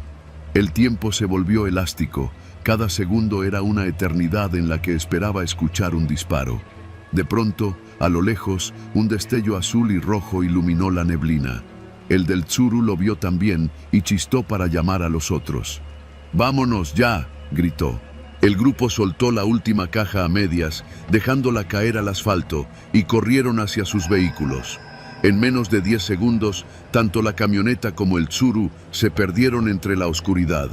El tiempo se volvió elástico. Cada segundo era una eternidad en la que esperaba escuchar un disparo. De pronto, a lo lejos, un destello azul y rojo iluminó la neblina. El del Tsuru lo vio también y chistó para llamar a los otros. «¡Vámonos ya!», gritó. El grupo soltó la última caja a medias, dejándola caer al asfalto, y corrieron hacia sus vehículos. En menos de 10 segundos, tanto la camioneta como el Tsuru se perdieron entre la oscuridad.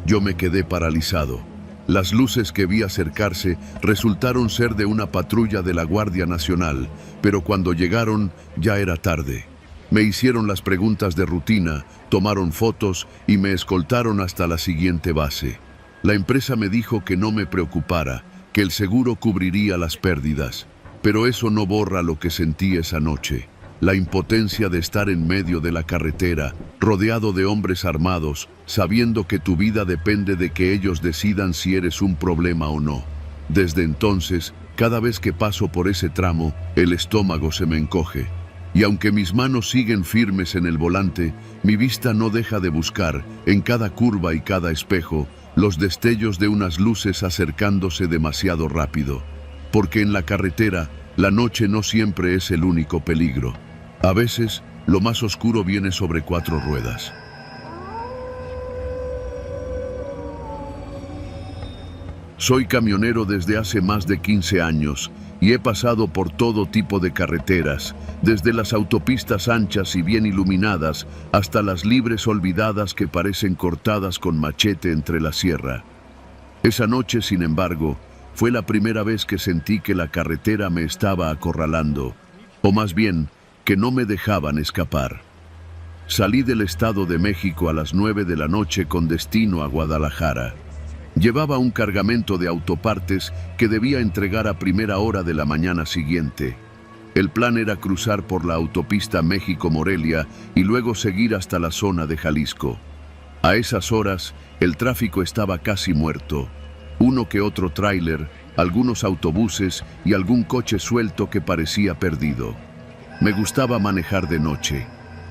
Yo me quedé paralizado. Las luces que vi acercarse resultaron ser de una patrulla de la Guardia Nacional, pero cuando llegaron ya era tarde. Me hicieron las preguntas de rutina, tomaron fotos y me escoltaron hasta la siguiente base. La empresa me dijo que no me preocupara, que el seguro cubriría las pérdidas, pero eso no borra lo que sentí esa noche. La impotencia de estar en medio de la carretera, rodeado de hombres armados, sabiendo que tu vida depende de que ellos decidan si eres un problema o no. Desde entonces, cada vez que paso por ese tramo, el estómago se me encoge. Y aunque mis manos siguen firmes en el volante, mi vista no deja de buscar, en cada curva y cada espejo, los destellos de unas luces acercándose demasiado rápido. Porque en la carretera, la noche no siempre es el único peligro. A veces, lo más oscuro viene sobre 4 ruedas. Soy camionero desde hace más de 15 años y he pasado por todo tipo de carreteras, desde las autopistas anchas y bien iluminadas hasta las libres olvidadas que parecen cortadas con machete entre la sierra. Esa noche, sin embargo, fue la primera vez que sentí que la carretera me estaba acorralando, o más bien, que no me dejaban escapar. Salí del Estado de México a las 9 de la noche con destino a Guadalajara. Llevaba un cargamento de autopartes que debía entregar a primera hora de la mañana siguiente. El plan era cruzar por la autopista México-Morelia y luego seguir hasta la zona de Jalisco. A esas horas, el tráfico estaba casi muerto. Uno que otro tráiler, algunos autobuses y algún coche suelto que parecía perdido. Me gustaba manejar de noche.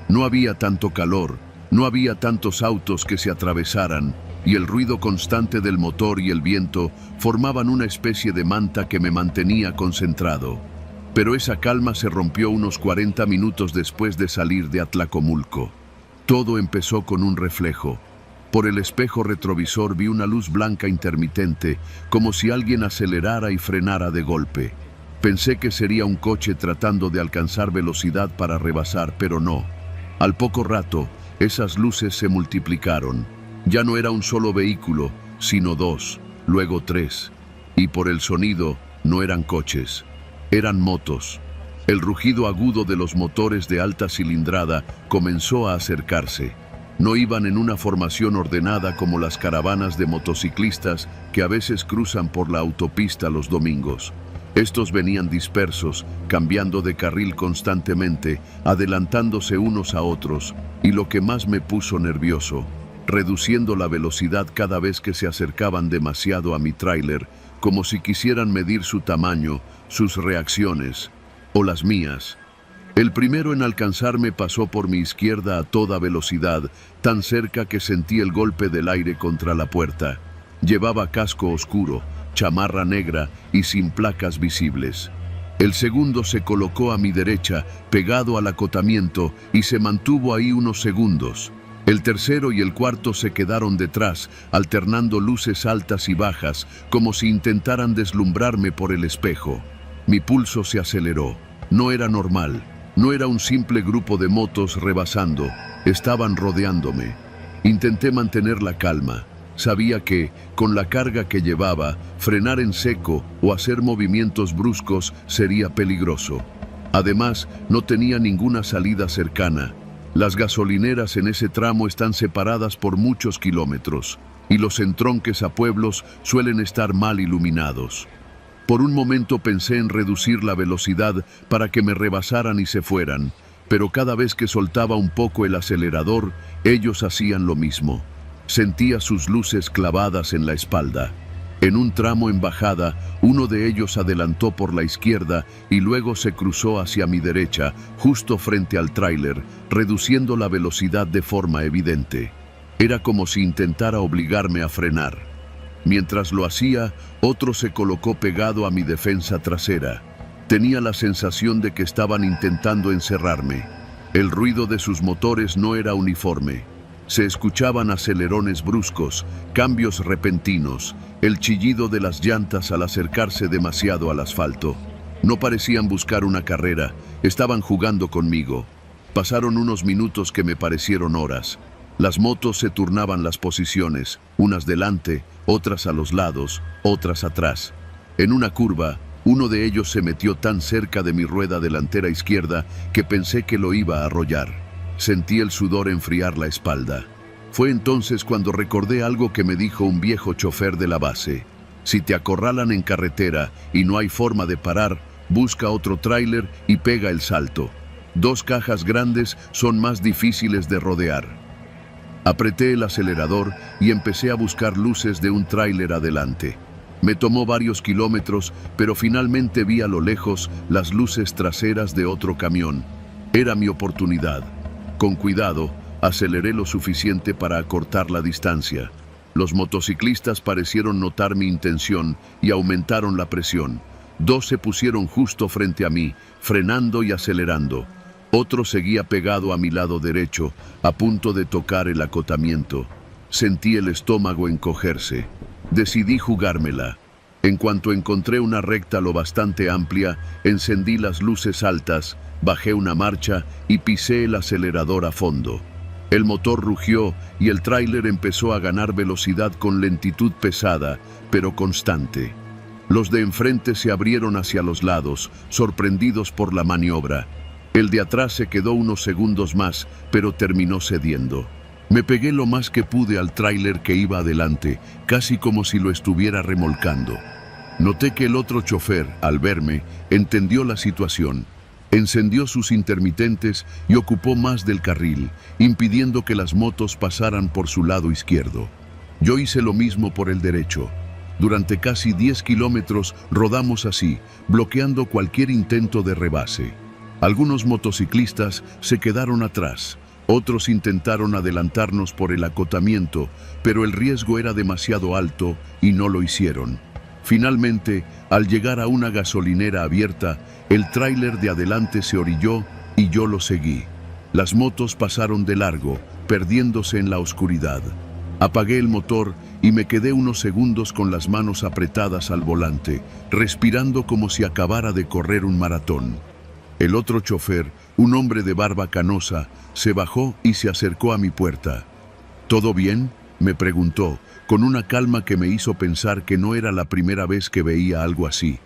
No había tanto calor, no había tantos autos que se atravesaran, y el ruido constante del motor y el viento formaban una especie de manta que me mantenía concentrado. Pero esa calma se rompió unos 40 minutos después de salir de Atlacomulco. Todo empezó con un reflejo. Por el espejo retrovisor vi una luz blanca intermitente, como si alguien acelerara y frenara de golpe. Pensé que sería un coche tratando de alcanzar velocidad para rebasar, pero no. Al poco rato, esas luces se multiplicaron. Ya no era un solo vehículo, sino 2, luego 3. Y por el sonido, no eran coches, eran motos. El rugido agudo de los motores de alta cilindrada comenzó a acercarse. No iban en una formación ordenada como las caravanas de motociclistas que a veces cruzan por la autopista los domingos. Estos venían dispersos, cambiando de carril constantemente, adelantándose unos a otros, y lo que más me puso nervioso, reduciendo la velocidad cada vez que se acercaban demasiado a mi tráiler, como si quisieran medir su tamaño, sus reacciones, o las mías. El primero en alcanzarme pasó por mi izquierda a toda velocidad, tan cerca que sentí el golpe del aire contra la puerta. Llevaba casco oscuro, chamarra negra y sin placas visibles. El segundo se colocó a mi derecha, pegado al acotamiento, y se mantuvo ahí unos segundos. El tercero y el cuarto se quedaron detrás, alternando luces altas y bajas, como si intentaran deslumbrarme por el espejo. Mi pulso se aceleró. No era normal. No era un simple grupo de motos rebasando. Estaban rodeándome. Intenté mantener la calma. Sabía que, con la carga que llevaba, frenar en seco o hacer movimientos bruscos sería peligroso. Además, no tenía ninguna salida cercana. Las gasolineras en ese tramo están separadas por muchos kilómetros, y los entronques a pueblos suelen estar mal iluminados. Por un momento pensé en reducir la velocidad para que me rebasaran y se fueran, pero cada vez que soltaba un poco el acelerador, ellos hacían lo mismo. Sentía sus luces clavadas en la espalda. En un tramo en bajada, uno de ellos adelantó por la izquierda y luego se cruzó hacia mi derecha, justo frente al tráiler, reduciendo la velocidad de forma evidente. Era como si intentara obligarme a frenar. Mientras lo hacía, otro se colocó pegado a mi defensa trasera. Tenía la sensación de que estaban intentando encerrarme. El ruido de sus motores no era uniforme. Se escuchaban acelerones bruscos, cambios repentinos, el chillido de las llantas al acercarse demasiado al asfalto. No parecían buscar una carrera, estaban jugando conmigo. Pasaron unos minutos que me parecieron horas. Las motos se turnaban las posiciones, unas delante, otras a los lados, otras atrás. En una curva, uno de ellos se metió tan cerca de mi rueda delantera izquierda que pensé que lo iba a arrollar. Sentí el sudor enfriar la espalda. Fue entonces cuando recordé algo que me dijo un viejo chofer de la base. Si te acorralan en carretera y no hay forma de parar, busca otro tráiler y pega el salto. 2 cajas grandes son más difíciles de rodear. Apreté el acelerador y empecé a buscar luces de un tráiler adelante. Me tomó varios kilómetros, pero finalmente vi a lo lejos las luces traseras de otro camión. Era mi oportunidad. Con cuidado, aceleré lo suficiente para acortar la distancia. Los motociclistas parecieron notar mi intención y aumentaron la presión. 2 se pusieron justo frente a mí, frenando y acelerando. Otro seguía pegado a mi lado derecho, a punto de tocar el acotamiento. Sentí el estómago encogerse. Decidí jugármela. En cuanto encontré una recta lo bastante amplia, encendí las luces altas, bajé una marcha y pisé el acelerador a fondo. El motor rugió y el tráiler empezó a ganar velocidad con lentitud pesada, pero constante. Los de enfrente se abrieron hacia los lados, sorprendidos por la maniobra. El de atrás se quedó unos segundos más, pero terminó cediendo. Me pegué lo más que pude al tráiler que iba adelante, casi como si lo estuviera remolcando. Noté que el otro chofer, al verme, entendió la situación. Encendió sus intermitentes y ocupó más del carril, impidiendo que las motos pasaran por su lado izquierdo. Yo hice lo mismo por el derecho. Durante casi 10 kilómetros rodamos así, bloqueando cualquier intento de rebase. Algunos motociclistas se quedaron atrás, otros intentaron adelantarnos por el acotamiento, pero el riesgo era demasiado alto y no lo hicieron. Finalmente, al llegar a una gasolinera abierta, el tráiler de adelante se orilló y yo lo seguí. Las motos pasaron de largo, perdiéndose en la oscuridad. Apagué el motor y me quedé unos segundos con las manos apretadas al volante, respirando como si acabara de correr un maratón. El otro chofer, un hombre de barba canosa, se bajó y se acercó a mi puerta. ¿Todo bien?, me preguntó, con una calma que me hizo pensar que no era la primera vez que veía algo así.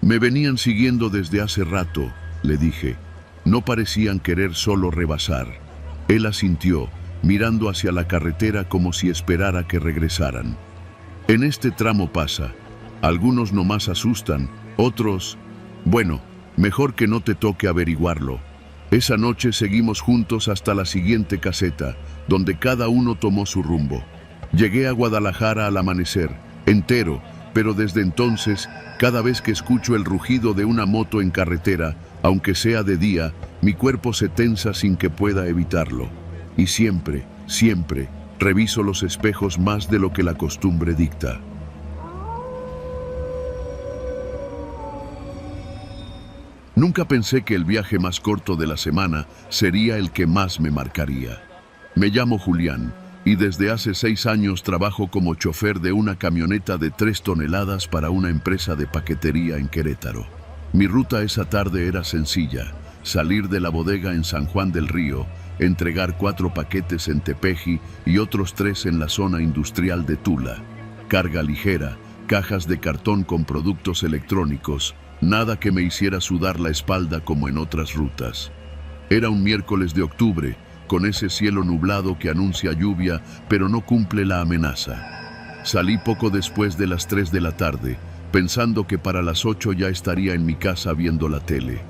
Me venían siguiendo desde hace rato, le dije. No parecían querer solo rebasar. Él asintió, mirando hacia la carretera como si esperara que regresaran. En este tramo pasa. Algunos nomás asustan, otros... Bueno, mejor que no te toque averiguarlo. Esa noche seguimos juntos hasta la siguiente caseta, donde cada uno tomó su rumbo. Llegué a Guadalajara al amanecer, entero, pero desde entonces, cada vez que escucho el rugido de una moto en carretera, aunque sea de día, mi cuerpo se tensa sin que pueda evitarlo. Y siempre, siempre, reviso los espejos más de lo que la costumbre dicta. Nunca pensé que el viaje más corto de la semana sería el que más me marcaría. Me llamo Julián y desde hace 6 años trabajo como chofer de una camioneta de 3 toneladas para una empresa de paquetería en Querétaro. Mi ruta esa tarde era sencilla: salir de la bodega en San Juan del Río, entregar 4 paquetes en Tepeji y otros 3 en la zona industrial de Tula. Carga ligera, cajas de cartón con productos electrónicos, nada que me hiciera sudar la espalda como en otras rutas. Era un miércoles de octubre, con ese cielo nublado que anuncia lluvia, pero no cumple la amenaza. Salí poco después de las 3 de la tarde, pensando que para las 8 ya estaría en mi casa viendo la tele.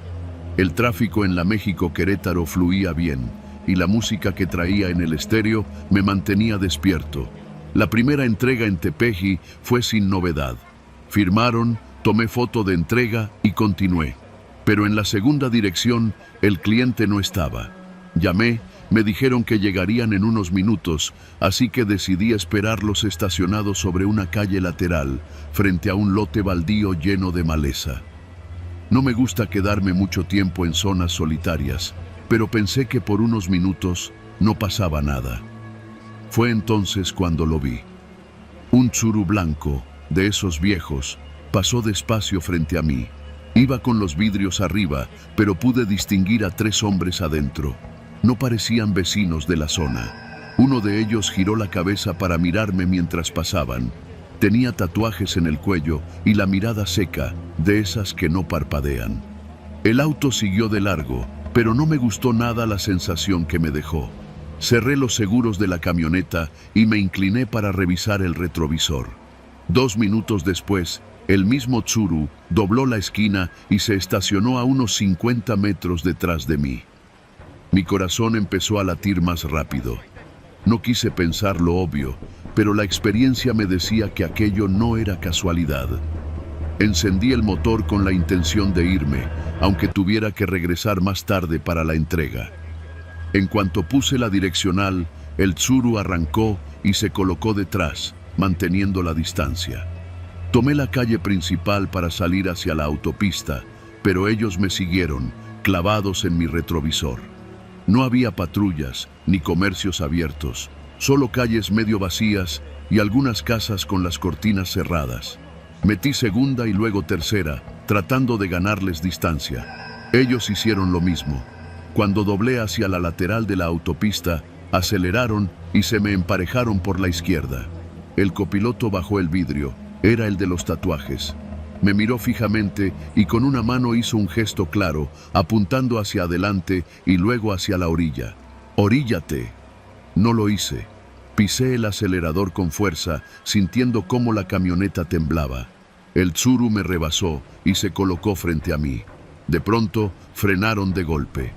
El tráfico en la México-Querétaro fluía bien, y la música que traía en el estéreo me mantenía despierto. La primera entrega en Tepeji fue sin novedad. Firmaron, tomé foto de entrega y continué. Pero en la segunda dirección, el cliente no estaba. Llamé, me dijeron que llegarían en unos minutos, así que decidí esperarlos estacionados sobre una calle lateral, frente a un lote baldío lleno de maleza. No me gusta quedarme mucho tiempo en zonas solitarias, pero pensé que por unos minutos no pasaba nada. Fue entonces cuando lo vi. Un Tsuru blanco, de esos viejos, pasó despacio frente a mí. Iba con los vidrios arriba, pero pude distinguir a 3 hombres adentro. No parecían vecinos de la zona. Uno de ellos giró la cabeza para mirarme mientras pasaban. Tenía tatuajes en el cuello y la mirada seca, de esas que no parpadean. El auto siguió de largo, pero no me gustó nada la sensación que me dejó. Cerré los seguros de la camioneta y me incliné para revisar el retrovisor. 2 minutos después, el mismo Tsuru dobló la esquina y se estacionó a unos 50 metros detrás de mí. Mi corazón empezó a latir más rápido. No quise pensar lo obvio, pero la experiencia me decía que aquello no era casualidad. Encendí el motor con la intención de irme, aunque tuviera que regresar más tarde para la entrega. En cuanto puse la direccional, el Tsuru arrancó y se colocó detrás, manteniendo la distancia. Tomé la calle principal para salir hacia la autopista, pero ellos me siguieron, clavados en mi retrovisor. No había patrullas ni comercios abiertos, solo calles medio vacías y algunas casas con las cortinas cerradas. Metí segunda y luego tercera, tratando de ganarles distancia. Ellos hicieron lo mismo. Cuando doblé hacia la lateral de la autopista, aceleraron y se me emparejaron por la izquierda. El copiloto bajó el vidrio, era el de los tatuajes. Me miró fijamente y con una mano hizo un gesto claro, apuntando hacia adelante y luego hacia la orilla. ¡Oríllate! No lo hice. Pisé el acelerador con fuerza, sintiendo cómo la camioneta temblaba. El Tsuru me rebasó y se colocó frente a mí. De pronto, frenaron de golpe.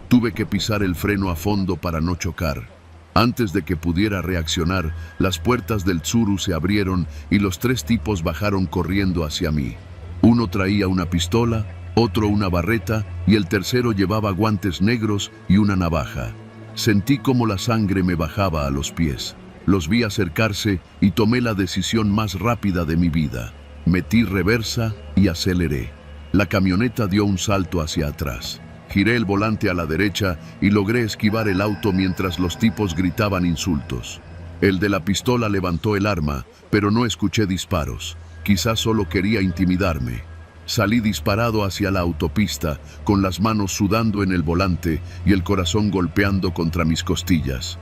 Tuve que pisar el freno a fondo para no chocar. Antes de que pudiera reaccionar, las puertas del Tsuru se abrieron y los 3 tipos bajaron corriendo hacia mí. Uno traía una pistola, otro una barreta y el tercero llevaba guantes negros y una navaja. Sentí como la sangre me bajaba a los pies. Los vi acercarse y tomé la decisión más rápida de mi vida. Metí reversa y aceleré. La camioneta dio un salto hacia atrás. Giré el volante a la derecha y logré esquivar el auto mientras los tipos gritaban insultos. El de la pistola levantó el arma, pero no escuché disparos. Quizás solo quería intimidarme. Salí disparado hacia la autopista, con las manos sudando en el volante y el corazón golpeando contra mis costillas.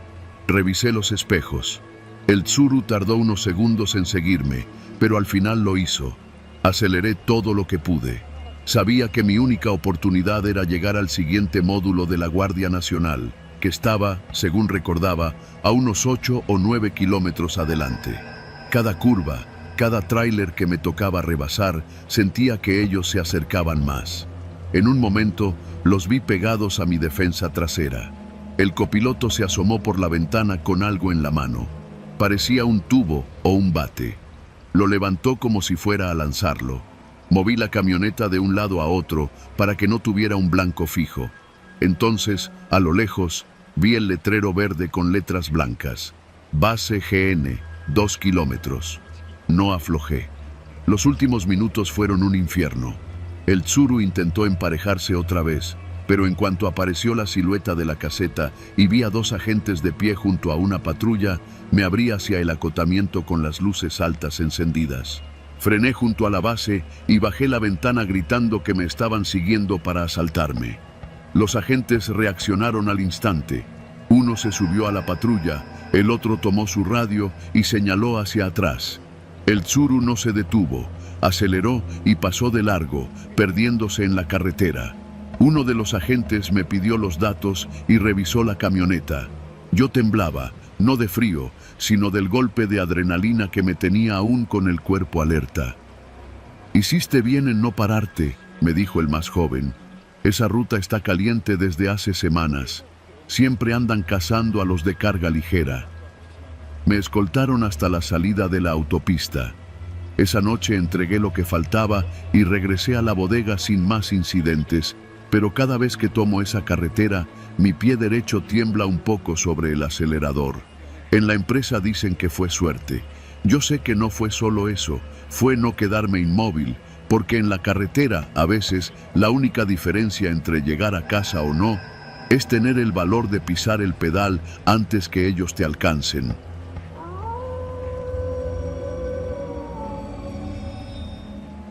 Revisé los espejos. El Tsuru tardó unos segundos en seguirme, pero al final lo hizo. Aceleré todo lo que pude. Sabía que mi única oportunidad era llegar al siguiente módulo de la Guardia Nacional, que estaba, según recordaba, a unos 8 o 9 kilómetros adelante. Cada curva, cada tráiler que me tocaba rebasar, sentía que ellos se acercaban más. En un momento, los vi pegados a mi defensa trasera. El copiloto se asomó por la ventana con algo en la mano. Parecía un tubo o un bate. Lo levantó como si fuera a lanzarlo. Moví la camioneta de un lado a otro para que no tuviera un blanco fijo. Entonces, a lo lejos, vi el letrero verde con letras blancas. Base GN, 2 kilómetros. No aflojé. Los últimos minutos fueron un infierno. El Tsuru intentó emparejarse otra vez, pero en cuanto apareció la silueta de la caseta y vi a 2 agentes de pie junto a una patrulla, me abrí hacia el acotamiento con las luces altas encendidas. Frené junto a la base y bajé la ventana gritando que me estaban siguiendo para asaltarme. Los agentes reaccionaron al instante. Uno se subió a la patrulla, el otro tomó su radio y señaló hacia atrás. El Tsuru no se detuvo, aceleró y pasó de largo, perdiéndose en la carretera. Uno de los agentes me pidió los datos y revisó la camioneta. Yo temblaba, no de frío, sino del golpe de adrenalina que me tenía aún con el cuerpo alerta. «Hiciste bien en no pararte», me dijo el más joven. «Esa ruta está caliente desde hace semanas. Siempre andan cazando a los de carga ligera». Me escoltaron hasta la salida de la autopista. Esa noche entregué lo que faltaba y regresé a la bodega sin más incidentes, pero cada vez que tomo esa carretera, mi pie derecho tiembla un poco sobre el acelerador. En la empresa dicen que fue suerte. Yo sé que no fue solo eso, fue no quedarme inmóvil, porque en la carretera, a veces, la única diferencia entre llegar a casa o no es tener el valor de pisar el pedal antes que ellos te alcancen.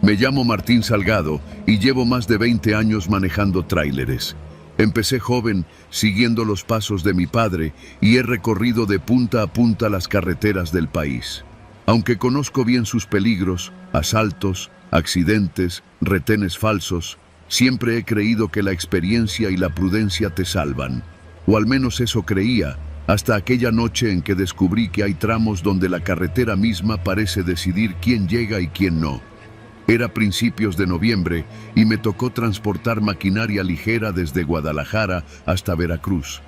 Me llamo Martín Salgado y llevo más de 20 años manejando tráileres. Empecé joven, siguiendo los pasos de mi padre, y he recorrido de punta a punta las carreteras del país. Aunque conozco bien sus peligros, asaltos, accidentes, retenes falsos, siempre he creído que la experiencia y la prudencia te salvan. O al menos eso creía, hasta aquella noche en que descubrí que hay tramos donde la carretera misma parece decidir quién llega y quién no. Era principios de noviembre y me tocó transportar maquinaria ligera desde Guadalajara hasta Veracruz.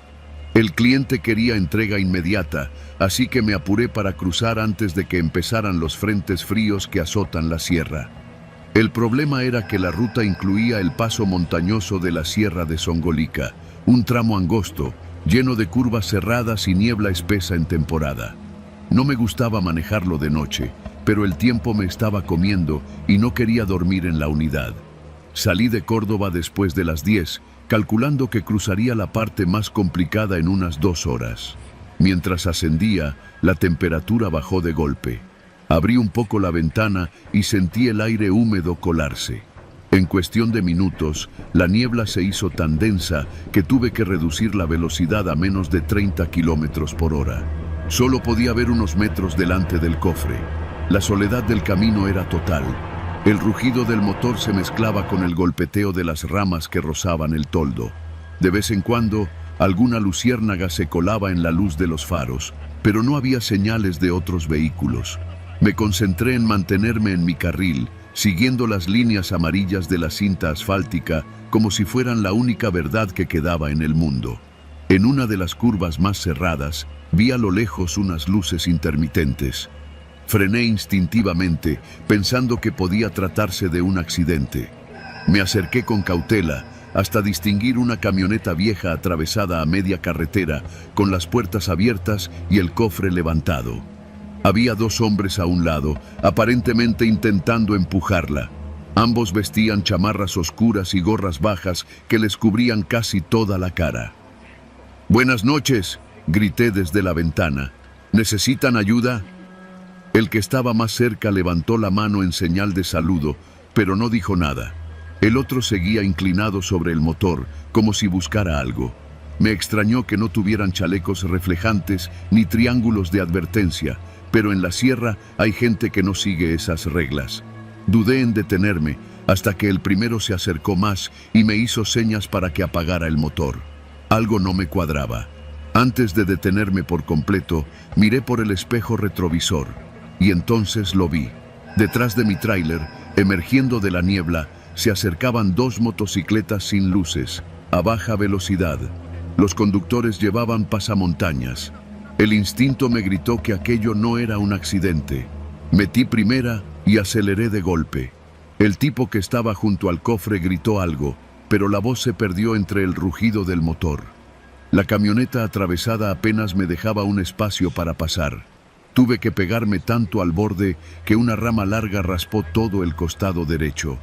El cliente quería entrega inmediata, así que me apuré para cruzar antes de que empezaran los frentes fríos que azotan la sierra. El problema era que la ruta incluía el paso montañoso de la Sierra de Songolica, un tramo angosto, lleno de curvas cerradas y niebla espesa en temporada. No me gustaba manejarlo de noche, pero el tiempo me estaba comiendo y no quería dormir en la unidad. Salí de Córdoba después de las 10, calculando que cruzaría la parte más complicada en unas 2 horas. Mientras ascendía, la temperatura bajó de golpe. Abrí un poco la ventana y sentí el aire húmedo colarse. En cuestión de minutos, la niebla se hizo tan densa que tuve que reducir la velocidad a menos de 30 kilómetros por hora. Solo podía ver unos metros delante del cofre. La soledad del camino era total. El rugido del motor se mezclaba con el golpeteo de las ramas que rozaban el toldo. De vez en cuando, alguna luciérnaga se colaba en la luz de los faros, pero no había señales de otros vehículos. Me concentré en mantenerme en mi carril, siguiendo las líneas amarillas de la cinta asfáltica como si fueran la única verdad que quedaba en el mundo. En una de las curvas más cerradas, vi a lo lejos unas luces intermitentes. Frené instintivamente, pensando que podía tratarse de un accidente. Me acerqué con cautela, hasta distinguir una camioneta vieja atravesada a media carretera, con las puertas abiertas y el cofre levantado. Había 2 hombres a un lado, aparentemente intentando empujarla. Ambos vestían chamarras oscuras y gorras bajas que les cubrían casi toda la cara. «Buenas noches», grité desde la ventana. «¿Necesitan ayuda?». El que estaba más cerca levantó la mano en señal de saludo, pero no dijo nada. El otro seguía inclinado sobre el motor, como si buscara algo. Me extrañó que no tuvieran chalecos reflejantes ni triángulos de advertencia, pero en la sierra hay gente que no sigue esas reglas. Dudé en detenerme, hasta que el primero se acercó más y me hizo señas para que apagara el motor. Algo no me cuadraba. Antes de detenerme por completo, miré por el espejo retrovisor. Y entonces lo vi. Detrás de mi tráiler, emergiendo de la niebla, se acercaban 2 motocicletas sin luces, a baja velocidad. Los conductores llevaban pasamontañas. El instinto me gritó que aquello no era un accidente. Metí primera y aceleré de golpe. El tipo que estaba junto al cofre gritó algo, pero la voz se perdió entre el rugido del motor. La camioneta atravesada apenas me dejaba un espacio para pasar. Tuve que pegarme tanto al borde que una rama larga raspó todo el costado derecho.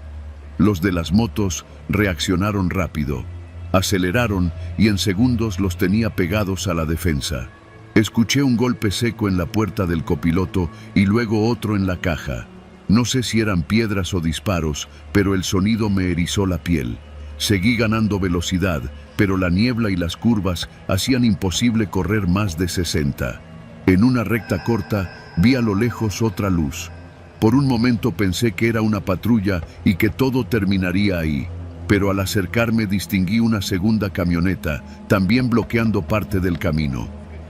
Los de las motos reaccionaron rápido. Aceleraron y en segundos los tenía pegados a la defensa. Escuché un golpe seco en la puerta del copiloto y luego otro en la caja. No sé si eran piedras o disparos, pero el sonido me erizó la piel. Seguí ganando velocidad, pero la niebla y las curvas hacían imposible correr más de 60. En una recta corta, vi a lo lejos otra luz. Por un momento pensé que era una patrulla y que todo terminaría ahí, pero al acercarme distinguí una segunda camioneta, también bloqueando parte del camino.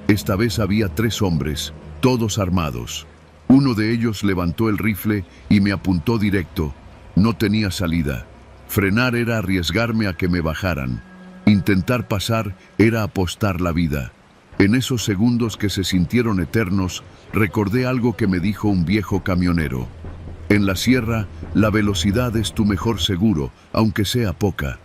Esta vez había 3 hombres, todos armados. Uno de ellos levantó el rifle y me apuntó directo. No tenía salida. Frenar era arriesgarme a que me bajaran. Intentar pasar era apostar la vida. En esos segundos que se sintieron eternos, recordé algo que me dijo un viejo camionero. En la sierra, la velocidad es tu mejor seguro, aunque sea poca.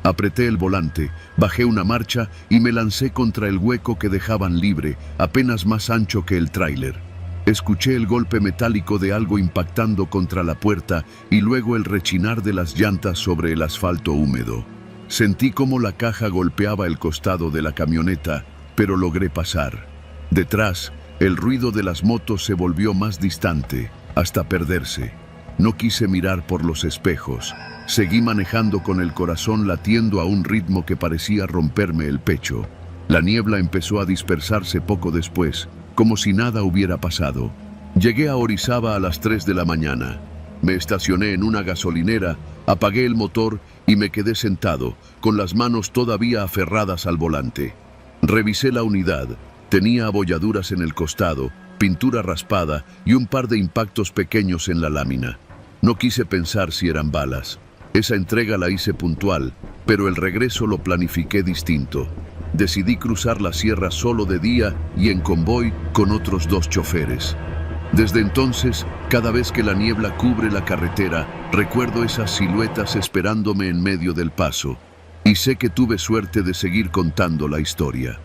Apreté el volante, bajé una marcha y me lancé contra el hueco que dejaban libre, apenas más ancho que el tráiler. Escuché el golpe metálico de algo impactando contra la puerta y luego el rechinar de las llantas sobre el asfalto húmedo. Sentí cómo la caja golpeaba el costado de la camioneta, pero logré pasar. Detrás, el ruido de las motos se volvió más distante, hasta perderse. No quise mirar por los espejos. Seguí manejando con el corazón latiendo a un ritmo que parecía romperme el pecho. La niebla empezó a dispersarse poco después, como si nada hubiera pasado. Llegué a Orizaba a las 3 de la mañana. Me estacioné en una gasolinera, apagué el motor y me quedé sentado, con las manos todavía aferradas al volante. Revisé la unidad. Tenía abolladuras en el costado, pintura raspada y un par de impactos pequeños en la lámina. No quise pensar si eran balas. Esa entrega la hice puntual, pero el regreso lo planifiqué distinto. Decidí cruzar la sierra solo de día y en convoy con otros 2 choferes. Desde entonces, cada vez que la niebla cubre la carretera, recuerdo esas siluetas esperándome en medio del paso. Y sé que tuve suerte de seguir contando la historia.